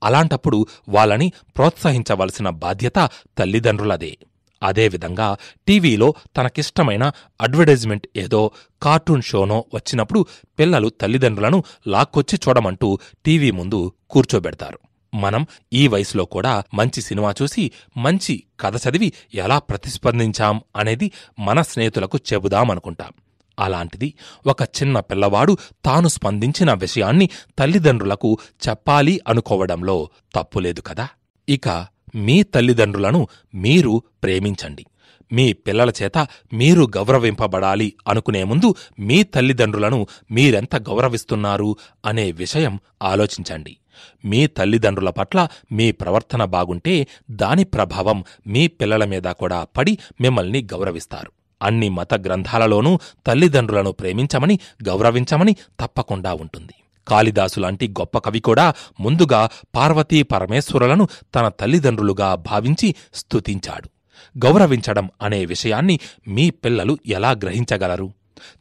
అలాంటప్పుడు వాళ్ళని ప్రోత్సహించవలసిన బాధ్యత తల్లిదండ్రులదే. అదేవిధంగా టీవీలో తనకిష్టమైన అడ్వర్టైజ్మెంట్ ఏదో కార్టూన్ షోనో వచ్చినప్పుడు పిల్లలు తల్లిదండ్రులను లాక్కొచ్చి చూడమంటూ టీవీ ముందు కూర్చోబెడతారు. మనం ఈ వయసులో కూడా మంచి సినిమా చూసి మంచి కథ చదివి ఎలా ప్రతిస్పందించాం అనేది మన స్నేహితులకు చెబుదామనుకుంటాం. అలాంటిది ఒక చిన్న పిల్లవాడు తాను స్పందించిన విషయాన్ని తల్లిదండ్రులకు చెప్పాలి అనుకోవడంలో తప్పులేదు కదా. ఇక మీ తల్లిదండ్రులను మీరు ప్రేమించండి. మీ పిల్లల చేత మీరు గౌరవింపబడాలి అనుకునే ముందు మీ తల్లిదండ్రులను మీరెంత గౌరవిస్తున్నారు అనే విషయం ఆలోచించండి. మీ తల్లిదండ్రుల పట్ల మీ ప్రవర్తన బాగుంటే దాని ప్రభావం మీ పిల్లల మీద కూడా పడి మిమ్మల్ని గౌరవిస్తారు. అన్ని మత గ్రంథాలలోనూ తల్లిదండ్రులను ప్రేమించమని గౌరవించమని తప్పకుండా ఉంటుంది. కాళిదాసులాంటి గొప్ప కవి కూడా ముందుగా పార్వతీ పరమేశ్వరులను తన తల్లిదండ్రులుగా భావించి స్తుతించాడు. గౌరవించడం అనే విషయాన్ని మీ పిల్లలు ఎలా గ్రహించగలరు?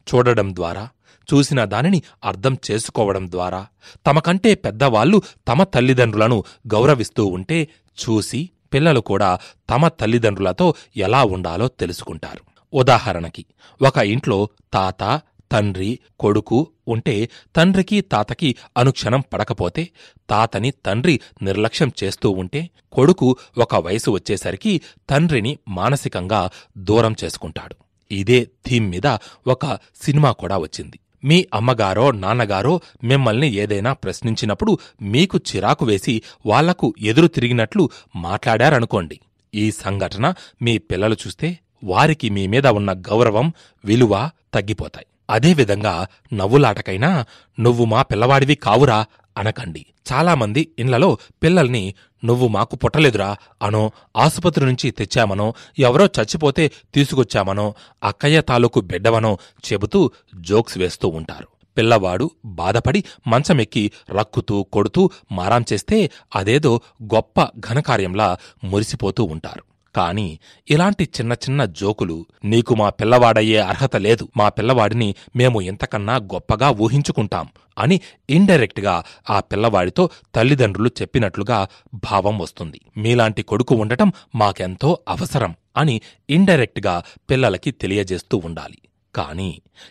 చూడడం ద్వారా, చూసిన దానిని అర్థం చేసుకోవడం ద్వారా. తమకంటే పెద్దవాళ్లు తమ తల్లిదండ్రులను గౌరవిస్తూ ఉంటే చూసి పిల్లలు కూడా తమ తల్లిదండ్రులతో ఎలా ఉండాలో తెలుసుకుంటారు. ఉదాహరణకి, ఒక ఇంట్లో తాత, తండ్రి, కొడుకు ఉంటే తండ్రికి తాతకి అనుక్షణం పడకపోతే, తాతని తండ్రి నిర్లక్ష్యం చేస్తూ ఉంటే, కొడుకు ఒక వయసు వచ్చేసరికి తండ్రిని మానసికంగా దూరం చేసుకుంటాడు. ఇదే థీమ్ మీద ఒక సినిమా కూడా వచ్చింది. మీ అమ్మగారో నాన్నగారో మిమ్మల్ని ఏదైనా ప్రశ్నించినప్పుడు మీకు చిరాకు వేసి వాళ్లకు ఎదురు తిరిగినట్లు మాట్లాడారనుకోండి. ఈ సంఘటన మీ పిల్లలు చూస్తే వారికి మీ మీద ఉన్న గౌరవం, విలువ తగ్గిపోతాయి. అదేవిధంగా నవ్వులాటకైనా నువ్వు మా పిల్లవాడివి కావురా అనకండి. చాలామంది ఇళ్లలో పిల్లల్ని నువ్వు మాకు పుట్టలేదురా అనో, ఆసుపత్రి నుంచి తెచ్చామనో, ఎవరో చచ్చిపోతే తీసుకొచ్చామనో, అక్కయ్య తాలూకు బిడ్డవనో చెబుతూ జోక్స్ వేస్తూ ఉంటారు. పిల్లవాడు బాధపడి మంచమెక్కి రక్కుతూ కొడుతూ మారాం చేస్తే అదేదో గొప్ప ఘనకార్యంలా మురిసిపోతూ ఉంటారు. కాని ఇలాంటి చిన్న చిన్న జోకులు, నీకు మా పిల్లవాడయ్యే అర్హత లేదు, మా పిల్లవాడిని మేము ఇంతకన్నా గొప్పగా ఊహించుకుంటాం అని ఇండైరెక్ట్గా ఆ పిల్లవాడితో తల్లిదండ్రులు చెప్పినట్లుగా భావం వస్తుంది. మీలాంటి కొడుకు ఉండటం మాకెంతో అవసరం అని ఇండైరెక్ట్గా పిల్లలకి తెలియజేస్తూ ఉండాలి. కాని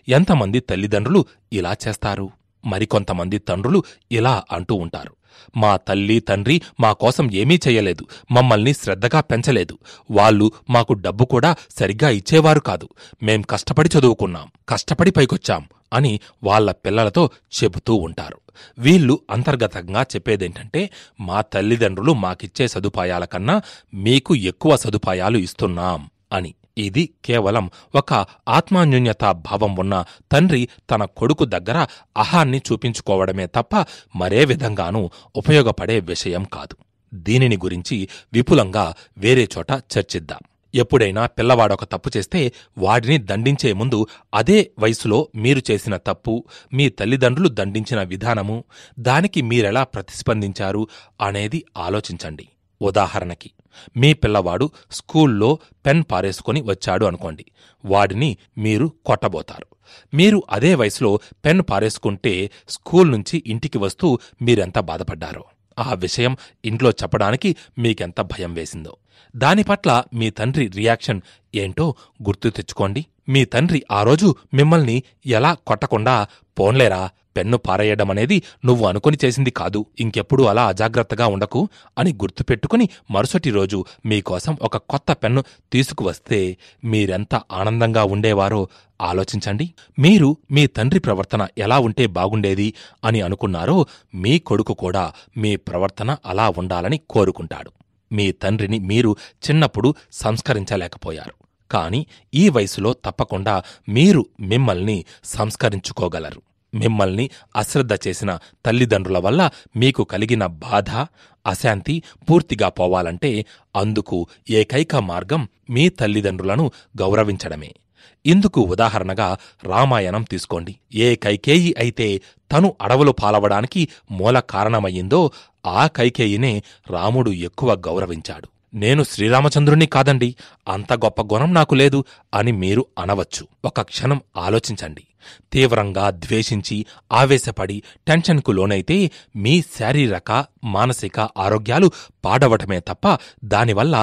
ఎంతమంది తల్లిదండ్రులు ఇలా చేస్తారు? మరికొంతమంది తండ్రులు ఇలా అంటూ ఉంటారు, మా తల్లి తండ్రి మా కోసం ఏమీ చెయ్యలేదు, మమ్మల్ని శ్రద్ధగా పెంచలేదు, వాళ్ళు మాకు డబ్బు కూడా సరిగ్గా ఇచ్చేవారు కాదు, మేం కష్టపడి చదువుకున్నాం, కష్టపడి పైకొచ్చాం అని వాళ్ల పిల్లలతో చెబుతూ ఉంటారు. వీళ్ళు అంతర్గతంగా చెప్పేదేంటంటే, మా తల్లిదండ్రులు మాకిచ్చే సదుపాయాల కన్నా మీకు ఎక్కువ సదుపాయాలు ఇస్తున్నాం అని. ఇది కేవలం ఒక ఆత్మాన్యూన్యతా భావం ఉన్న తండ్రి తన కొడుకు దగ్గర అహాన్ని చూపించుకోవడమే తప్ప మరే విధంగానూ ఉపయోగపడే విషయం కాదు. దీనిని గురించి విపులంగా వేరే చోట చర్చిద్దాం. ఎప్పుడైనా పిల్లవాడొక తప్పు చేస్తే వాడిని దండించే ముందు అదే వయసులో మీరు చేసిన తప్పు, మీ తల్లిదండ్రులు దండించిన విధానము, దానికి మీరెలా ప్రతిస్పందించారు అనేది ఆలోచించండి. ఉదాహరణకి, మీ పిల్లవాడు స్కూల్లో పెన్ పారేసుకొని వచ్చాడు అనుకోండి. వాడిని మీరు కొట్టబోతారు. మీరు అదే వయసులో పెన్ పారేసుకుంటే స్కూల్ నుంచి ఇంటికి వస్తూ మీరెంత బాధపడ్డారో, ఆ విషయం ఇంట్లో చెప్పడానికి మీకెంత భయం వేసిందో, దానిపట్ల మీ తండ్రి రియాక్షన్ ఏంటో గుర్తు తెచ్చుకోండి. మీ తండ్రి ఆ రోజు మిమ్మల్ని ఎలా కొట్టకుండా, పోన్లేరా పెన్ను పారేయడమనేది నువ్వు అనుకుని చేసింది కాదు, ఇంకెప్పుడూ అలా అజాగ్రత్తగా ఉండకు అని గుర్తుపెట్టుకుని మరుసటి రోజు మీకోసం ఒక కొత్త పెన్ను తీసుకువస్తే మీరెంత ఆనందంగా ఉండేవారో ఆలోచించండి. మీరు మీ తండ్రి ప్రవర్తన ఎలా ఉంటే బాగుండేది అని అనుకున్నారో మీ కొడుకు కూడా మీ ప్రవర్తన అలా ఉండాలని కోరుకుంటాడు. మీ తండ్రిని మీరు చిన్నప్పుడు సంస్కరించలేకపోయారు, కాని ఈ వయసులో తప్పకుండా మీరు మిమ్మల్ని సంస్కరించుకోగలరు. మిమ్మల్ని అశ్రద్ధ చేసిన తల్లిదండ్రుల వల్ల మీకు కలిగిన బాధ, అశాంతి పూర్తిగా పోవాలంటే అందుకు ఏకైక మార్గం మీ తల్లిదండ్రులను గౌరవించడమే. ఇందుకు ఉదాహరణగా రామాయణం తీసుకోండి. ఏ కైకేయి అయితే తను అడవులు పాలవడానికి మూల కారణమయ్యిందో ఆ కైకేయినే రాముడు ఎక్కువ గౌరవించాడు. నేను శ్రీరామచంద్రుణ్ణి కాదండి, అంత గొప్ప గుణం నాకు లేదు అని మీరు అనవచ్చు. ఒక క్షణం ఆలోచించండి. తీవ్రంగా ద్వేషించి ఆవేశపడి టెన్షన్కు లోనైతే మీ శారీరక మానసిక ఆరోగ్యాలు పాడవటమే తప్ప దానివల్ల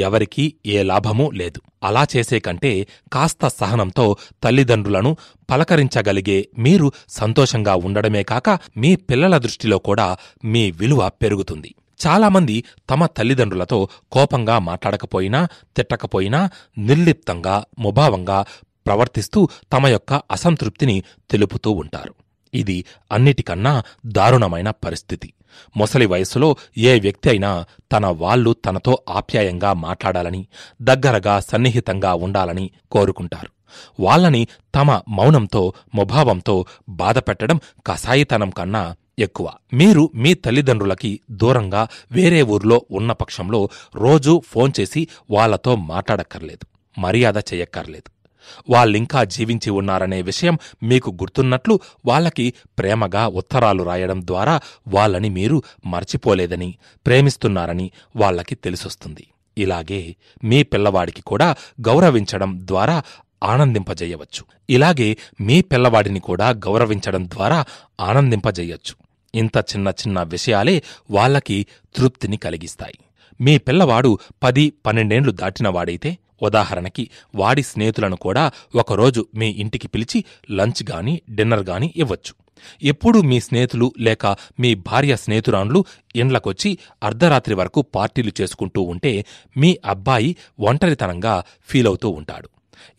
ఎవరికీ ఏ లాభమూ లేదు. అలా చేసే కంటే కాస్త సహనంతో తల్లిదండ్రులను పలకరించగలిగే మీరు సంతోషంగా ఉండడమే కాక మీ పిల్లల దృష్టిలో కూడా మీ విలువ పెరుగుతుంది. చాలామంది తమ తల్లిదండ్రులతో కోపంగా మాట్లాడకపోయినా తిట్టకపోయినా నిర్లిప్తంగా ముభావంగా ప్రవర్తిస్తూ తమ యొక్క అసంతృప్తిని తెలుపుతూ ఉంటారు. ఇది అన్నిటికన్నా దారుణమైన పరిస్థితి. ముసలి వయస్సులో ఏ వ్యక్తి అయినా తన వాళ్ళు తనతో ఆప్యాయంగా మాట్లాడాలని, దగ్గరగా సన్నిహితంగా ఉండాలని కోరుకుంటారు. వాళ్ళని తమ మౌనంతో ముభావంతో బాధపెట్టడం కసాయితనం కన్నా ఎక్కువ. మీరు మీ తల్లిదండ్రులకి దూరంగా వేరే ఊర్లో ఉన్న పక్షంలో రోజూ ఫోన్ చేసి వాళ్లతో మాట్లాడక్కర్లేదు, మర్యాద చెయ్యక్కర్లేదు. వాళ్ళింకా జీవించి ఉన్నారనే విషయం మీకు గుర్తున్నట్లు వాళ్ళకి ప్రేమగా ఉత్తరాలు రాయడం ద్వారా వాళ్ళని మీరు మర్చిపోలేదని, ప్రేమిస్తున్నారని వాళ్ళకి తెలిసొస్తుంది. ఇలాగే మీ పిల్లవాడికి కూడా గౌరవించడం ద్వారా ఆనందింపజేయవచ్చు. ఇలాగే మీ పిల్లవాడిని కూడా గౌరవించడం ద్వారా ఆనందింపజేయొచ్చు. ఇంత చిన్న చిన్న విషయాలే వాళ్ళకి తృప్తిని కలిగిస్తాయి. మీ పిల్లవాడు 10-12 దాటినవాడైతే ఉదాహరణకి వాడి స్నేహితులను కూడా ఒకరోజు మీ ఇంటికి పిలిచి లంచ్ గాని డిన్నర్ గాని ఇవ్వచ్చు. ఎప్పుడూ మీ స్నేహితులు లేక మీ భార్య స్నేహితురాండ్లు ఇండ్లకొచ్చి అర్ధరాత్రి వరకు పార్టీలు చేసుకుంటూ ఉంటే మీ అబ్బాయి ఒంటరితనంగా ఫీలవుతూ ఉంటాడు.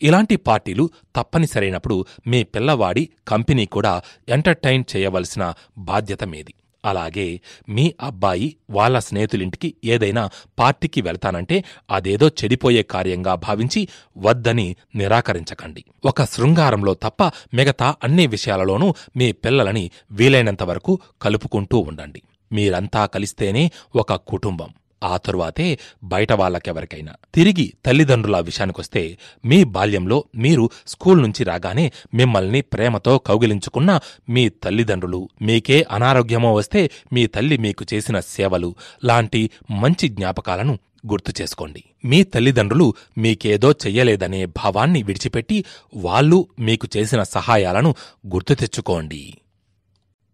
ఇలాంటి పార్టీలు తప్పనిసరైనప్పుడు మీ పిల్లవాడి కంపెనీ కూడా ఎంటర్టైన్ చేయవలసిన బాధ్యత మీది. అలాగే మీ అబ్బాయి వాళ్ళ స్నేహితులింటికి ఏదైనా పార్టీకి వెళ్తానంటే అదేదో చెడిపోయే కార్యంగా భావించి వద్దని నిరాకరించకండి. ఒక శృంగారంలో తప్ప మిగతా అన్ని విషయాలలోనూ మీ పిల్లలని వీలైనంతవరకు కలుపుకుంటూ ఉండండి. మీరంతా కలిస్తేనే ఒక కుటుంబం. ఆ తరువాతే బయట వాళ్ళకెవరికైనా. తిరిగి తల్లిదండ్రుల విషయానికొస్తే మీ బాల్యంలో మీరు స్కూల్ నుంచి రాగానే మిమ్మల్ని ప్రేమతో కౌగిలించుకున్న మీ తల్లిదండ్రులు, మీకే అనారోగ్యమో వస్తే మీ తల్లి మీకు చేసిన సేవలు లాంటి మంచి జ్ఞాపకాలను గుర్తు చేసుకోండి. మీ తల్లిదండ్రులు మీకేదో చెయ్యలేదనే భావాన్ని విడిచిపెట్టి వాళ్ళు మీకు చేసిన సహాయాలను గుర్తు తెచ్చుకోండి.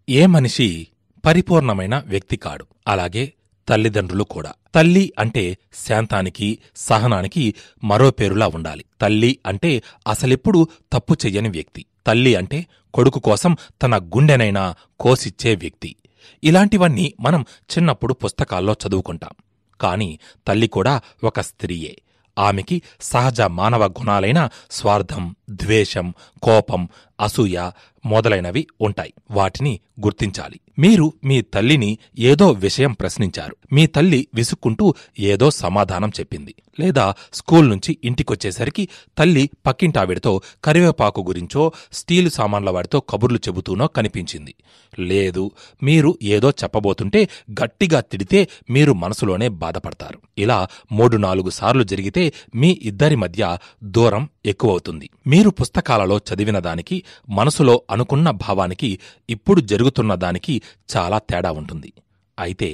ఏ మనిషి పరిపూర్ణమైన వ్యక్తి కాడు, అలాగే తల్లిదండ్రులు కూడా. తల్లి అంటే శాంతానికి, సహనానికి మరో పేరులా ఉండాలి. తల్లి అంటే అసలెప్పుడు తప్పు చెయ్యని వ్యక్తి. తల్లి అంటే కొడుకు కోసం తన గుండెనైనా కోసిచ్చే వ్యక్తి. ఇలాంటివన్నీ మనం చిన్నప్పుడు పుస్తకాల్లో చదువుకుంటాం. కాని తల్లి కూడా ఒక స్త్రీయే. ఆమెకి సహజ మానవ గుణాలైన స్వార్థం, ద్వేషం, కోపం, అసూయ మొదలైనవి ఉంటాయి. వాటిని గుర్తించాలి. మీరు మీ తల్లిని ఏదో విషయం ప్రశ్నించారు. మీ తల్లి విసుక్కుంటూ ఏదో సమాధానం చెప్పింది. లేదా స్కూల్ నుంచి ఇంటికొచ్చేసరికి తల్లి పక్కింటావిడితో కరివేపాకు గురించో స్టీలు సామాన్ల వాడితో కబుర్లు చెబుతూనో కనిపించింది. లేదు, మీరు ఏదో చెప్పబోతుంటే గట్టిగా తిడితే మీరు మనసులోనే బాధపడతారు. ఇలా 3-4 సార్లు జరిగితే మీ ఇద్దరి మధ్య దూరం ఎక్కువవుతుంది. మీరు పుస్తకాలలో చదివిన దానికి, మనసులో అనుకున్న భావానికి ఇప్పుడు జరుగుతున్న దానికి చాలా తేడా ఉంటుంది. అయితే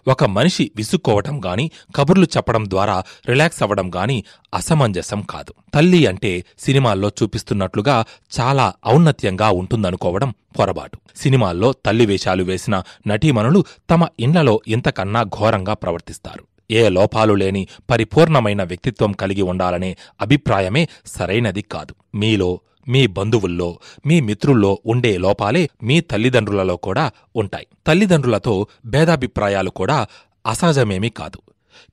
ఒక మనిషి విసుక్కోవటం గాని, కబుర్లు చెప్పడం ద్వారా రిలాక్స్ అవ్వడం గాని అసమంజసం కాదు. తల్లి అంటే సినిమాల్లో చూపిస్తున్నట్లుగా చాలా ఔన్నత్యంగా ఉంటుందనుకోవడం పొరపాటు. సినిమాల్లో తల్లి వేషాలు వేసిన నటీమణులు తమ ఇండ్లలో ఇంతకన్నా ఘోరంగా ప్రవర్తిస్తారు. ఏ లోపాలు లేని పరిపూర్ణమైన వ్యక్తిత్వం కలిగి ఉండాలనే అభిప్రాయమే సరైనది కాదు. మీలో, మీ బంధువుల్లో, మీ మిత్రుల్లో ఉండే లోపాలే మీ తల్లిదండ్రులలో కూడా ఉంటాయి. తల్లిదండ్రులతో భేదాభిప్రాయాలు కూడా అసహజమేమీ కాదు.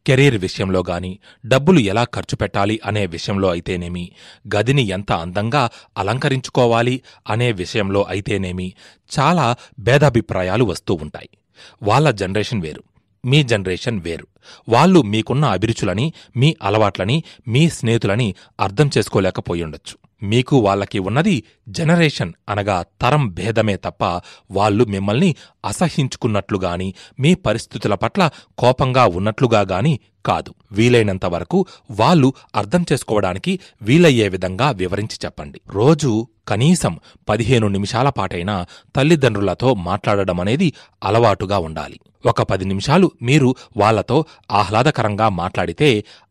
కెరీర్ విషయంలో గాని, డబ్బులు ఎలా ఖర్చు పెట్టాలి అనే విషయంలో అయితేనేమి, గదిని ఎంత అందంగా అలంకరించుకోవాలి అనే విషయంలో అయితేనేమి చాలా భేదాభిప్రాయాలు వస్తూ ఉంటాయి. వాళ్ళ జనరేషన్ వేరు, మీ జనరేషన్ వేరు. వాళ్ళు మీకున్న అభిరుచులని, మీ అలవాట్లని, మీ స్నేహితులని అర్థం చేసుకోలేకపోయుండొచ్చు. మీకు వాళ్ళకి ఉన్నది జనరేషన్ అనగా తరం భేదమే తప్ప వాళ్ళు మిమ్మల్ని అసహ్యించుకున్నట్లుగాని మీ పరిస్థితుల పట్ల కోపంగా ఉన్నట్లుగా గాని కాదు. వీలైనంతవరకు వాళ్ళు అర్థం చేసుకోవడానికి వీలయ్యే విధంగా వివరించి చెప్పండి. రోజూ కనీసం 15 నిమిషాల పాటైనా తల్లిదండ్రులతో మాట్లాడడమనేది అలవాటుగా ఉండాలి. ఒక 10 నిమిషాలు మీరు వాళ్లతో ఆహ్లాదకరంగా మాట్లాడితే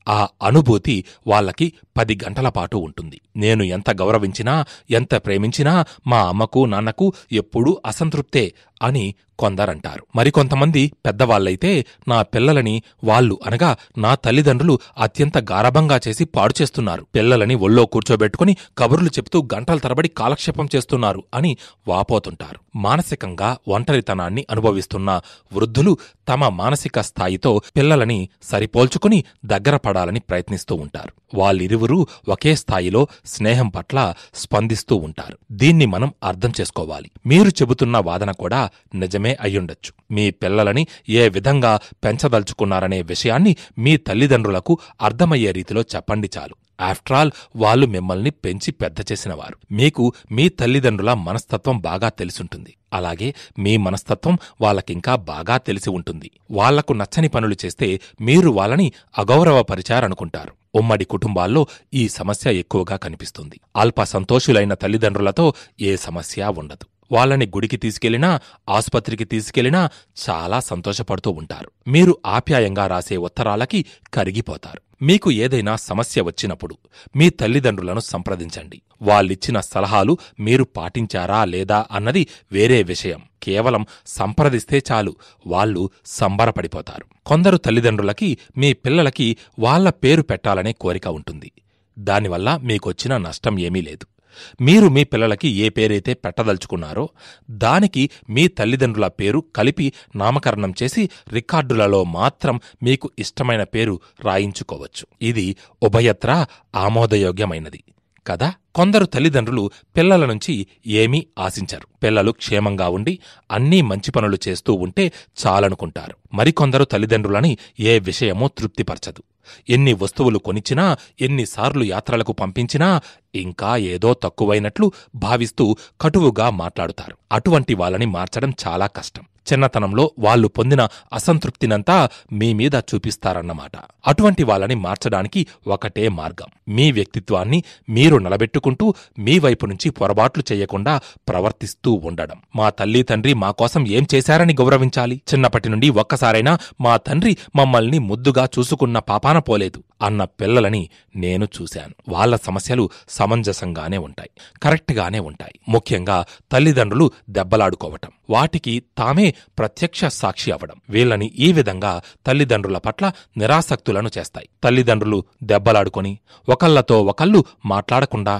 ఆ అనుభూతి వాళ్ళకి 10 గంటల పాటు ఉంటుంది. నేను ఎంత గౌరవించినా ఎంత ప్రేమించినా మా అమ్మకు నాన్నకు ఎప్పుడూ అసంతృప్తే అని కొందరంటారు. మరికొంతమంది పెద్దవాళ్లైతే నా పిల్లలని వాళ్ళు అనగా నా తల్లిదండ్రులు అత్యంత గారభంగా చేసి పాడు చేస్తున్నారు, పిల్లలని ఒళ్ళో కూర్చోబెట్టుకుని కబుర్లు చెప్తూ గంటల తరబడి కాలక్షేపం చేస్తున్నారు అని వాపోతుంటారు. మానసికంగా ఒంటరితనాన్ని అనుభవిస్తున్న వృద్ధులు తమ మానసిక స్థాయితో పిల్లలని సరిపోల్చుకుని దగ్గర పడాలని ప్రయత్నిస్తూ ఉంటారు. వాళ్ళిరువురూ ఒకే స్థాయిలో స్నేహం పట్ల స్పందిస్తూ ఉంటారు. దీన్ని మనం అర్థం చేసుకోవాలి. మీరు చెబుతున్న వాదన కూడా నిజమే అయ్యుండొచ్చు. మీ పిల్లలని ఏ విధంగా పెంచదలుచుకున్నారనే విషయాన్ని మీ తల్లిదండ్రులకు అర్థమయ్యే రీతిలో చెప్పండి చాలు. ఆఫ్టరాల్ వాళ్ళు మిమ్మల్ని పెంచి పెద్ద చేసినవారు. మీకు మీ తల్లిదండ్రుల మనస్తత్వం బాగా తెలిసుంటుంది. అలాగే మీ మనస్తత్వం వాళ్ళకింకా బాగా తెలిసి ఉంటుంది. వాళ్లకు నచ్చని పనులు చేస్తే మీరు వాళ్ళని అగౌరవపరిచారనుకుంటారు. ఉమ్మడి కుటుంబాల్లో ఈ సమస్య ఎక్కువగా కనిపిస్తుంది. అల్ప సంతోషులైన తల్లిదండ్రులతో ఏ సమస్య ఉండదు. వాళ్ళని గుడికి తీసుకెళ్లినా ఆసుపత్రికి తీసుకెళ్లినా చాలా సంతోషపడుతూ ఉంటారు. మీరు ఆప్యాయంగా రాసే ఉత్తరాలకి కరిగిపోతారు. మీకు ఏదైనా సమస్య వచ్చినప్పుడు మీ తల్లిదండ్రులను సంప్రదించండి. వాళ్ళిచ్చిన సలహాలు మీరు పాటించారా లేదా అన్నది వేరే విషయం. కేవలం సంప్రదిస్తే చాలు, వాళ్ళు సంబరపడిపోతారు. కొందరు తల్లిదండ్రులకి మీ పిల్లలకి వాళ్ల పేరు పెట్టాలనే కోరిక ఉంటుంది. దానివల్ల మీకొచ్చిన నష్టం ఏమీ లేదు. మీరు మీ పిల్లలకి ఏ పేరైతే పెట్టదలుచుకున్నారో దానికి మీ తల్లిదండ్రుల పేరు కలిపి నామకరణం చేసి రికార్డులలో మాత్రం మీకు ఇష్టమైన పేరు రాయించుకోవచ్చు. ఇది ఉభయత్రా ఆమోదయోగ్యమైనది కదా. కొందరు తల్లిదండ్రులు పిల్లల నుంచి ఏమీ ఆశించరు. పిల్లలు క్షేమంగా ఉండి అన్నీ మంచి పనులు చేస్తూ ఉంటే చాలనుకుంటారు. మరికొందరు తల్లిదండ్రులని ఏ విషయమూ తృప్తిపరచదు. ఎన్ని వస్తువులు కొనిచ్చినా ఎన్నిసార్లు యాత్రలకు పంపించినా ఇంకా ఏదో తక్కువైనట్లు భావిస్తూ కటువుగా మాట్లాడుతారు. అటువంటి వాళ్ళని మార్చడం చాలా కష్టం. చిన్నతనంలో వాళ్ళు పొందిన అసంతృప్తినంతా మీమీద చూపిస్తారన్నమాట. అటువంటి వాళ్ళని మార్చడానికి ఒకటే మార్గం. మీ వ్యక్తిత్వాన్ని మీరు నిలబెట్టుకుంటూ మీ వైపు నుంచి పొరపాట్లు చెయ్యకుండా ప్రవర్తిస్తూ ఉండడం. మా తల్లి తండ్రి మా కోసం ఏం చేశారని గౌరవించాలి? చిన్నప్పటి నుండి ఒక్కసారైనా మా తండ్రి మమ్మల్ని ముద్దుగా చూసుకున్న పాపాన పోలేదు అన్న పిల్లలని నేను చూశాను. వాళ్ల సమస్యలు సమంజసంగానే ఉంటాయి, కరెక్ట్గానే ఉంటాయి. ముఖ్యంగా తల్లిదండ్రులు దెబ్బలాడుకోవటం, వాటికి తామే ప్రత్యక్ష సాక్షి అవడం, వీళ్ళని ఈ విధంగా తల్లిదండ్రుల పట్ల నిరాసక్తులను చేస్తాయి. తల్లిదండ్రులు దెబ్బలాడుకొని ఒకళ్లతో ఒకళ్ళు మాట్లాడకుండా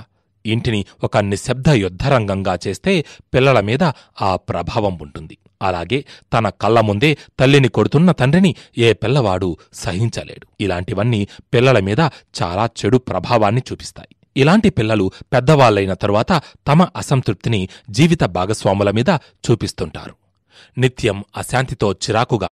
ఇంటిని ఒక నిశ్శబ్ద యుద్ధరంగంగా చేస్తే పిల్లల మీద ఆ ప్రభావం ఉంటుంది. అలాగే తన కళ్ల ముందే తల్లిని కొడుతున్న తండ్రిని ఏ పిల్లవాడు సహించలేడు. ఇలాంటివన్నీ పిల్లల మీద చాలా చెడు ప్రభావాన్ని చూపిస్తాయి. ఇలాంటి పిల్లలు పెద్దవాళ్లైన తరువాత తమ అసంతృప్తిని జీవిత భాగస్వాముల మీద చూపిస్తుంటారు. నిత్యం అశాంతితో చిరాకుగా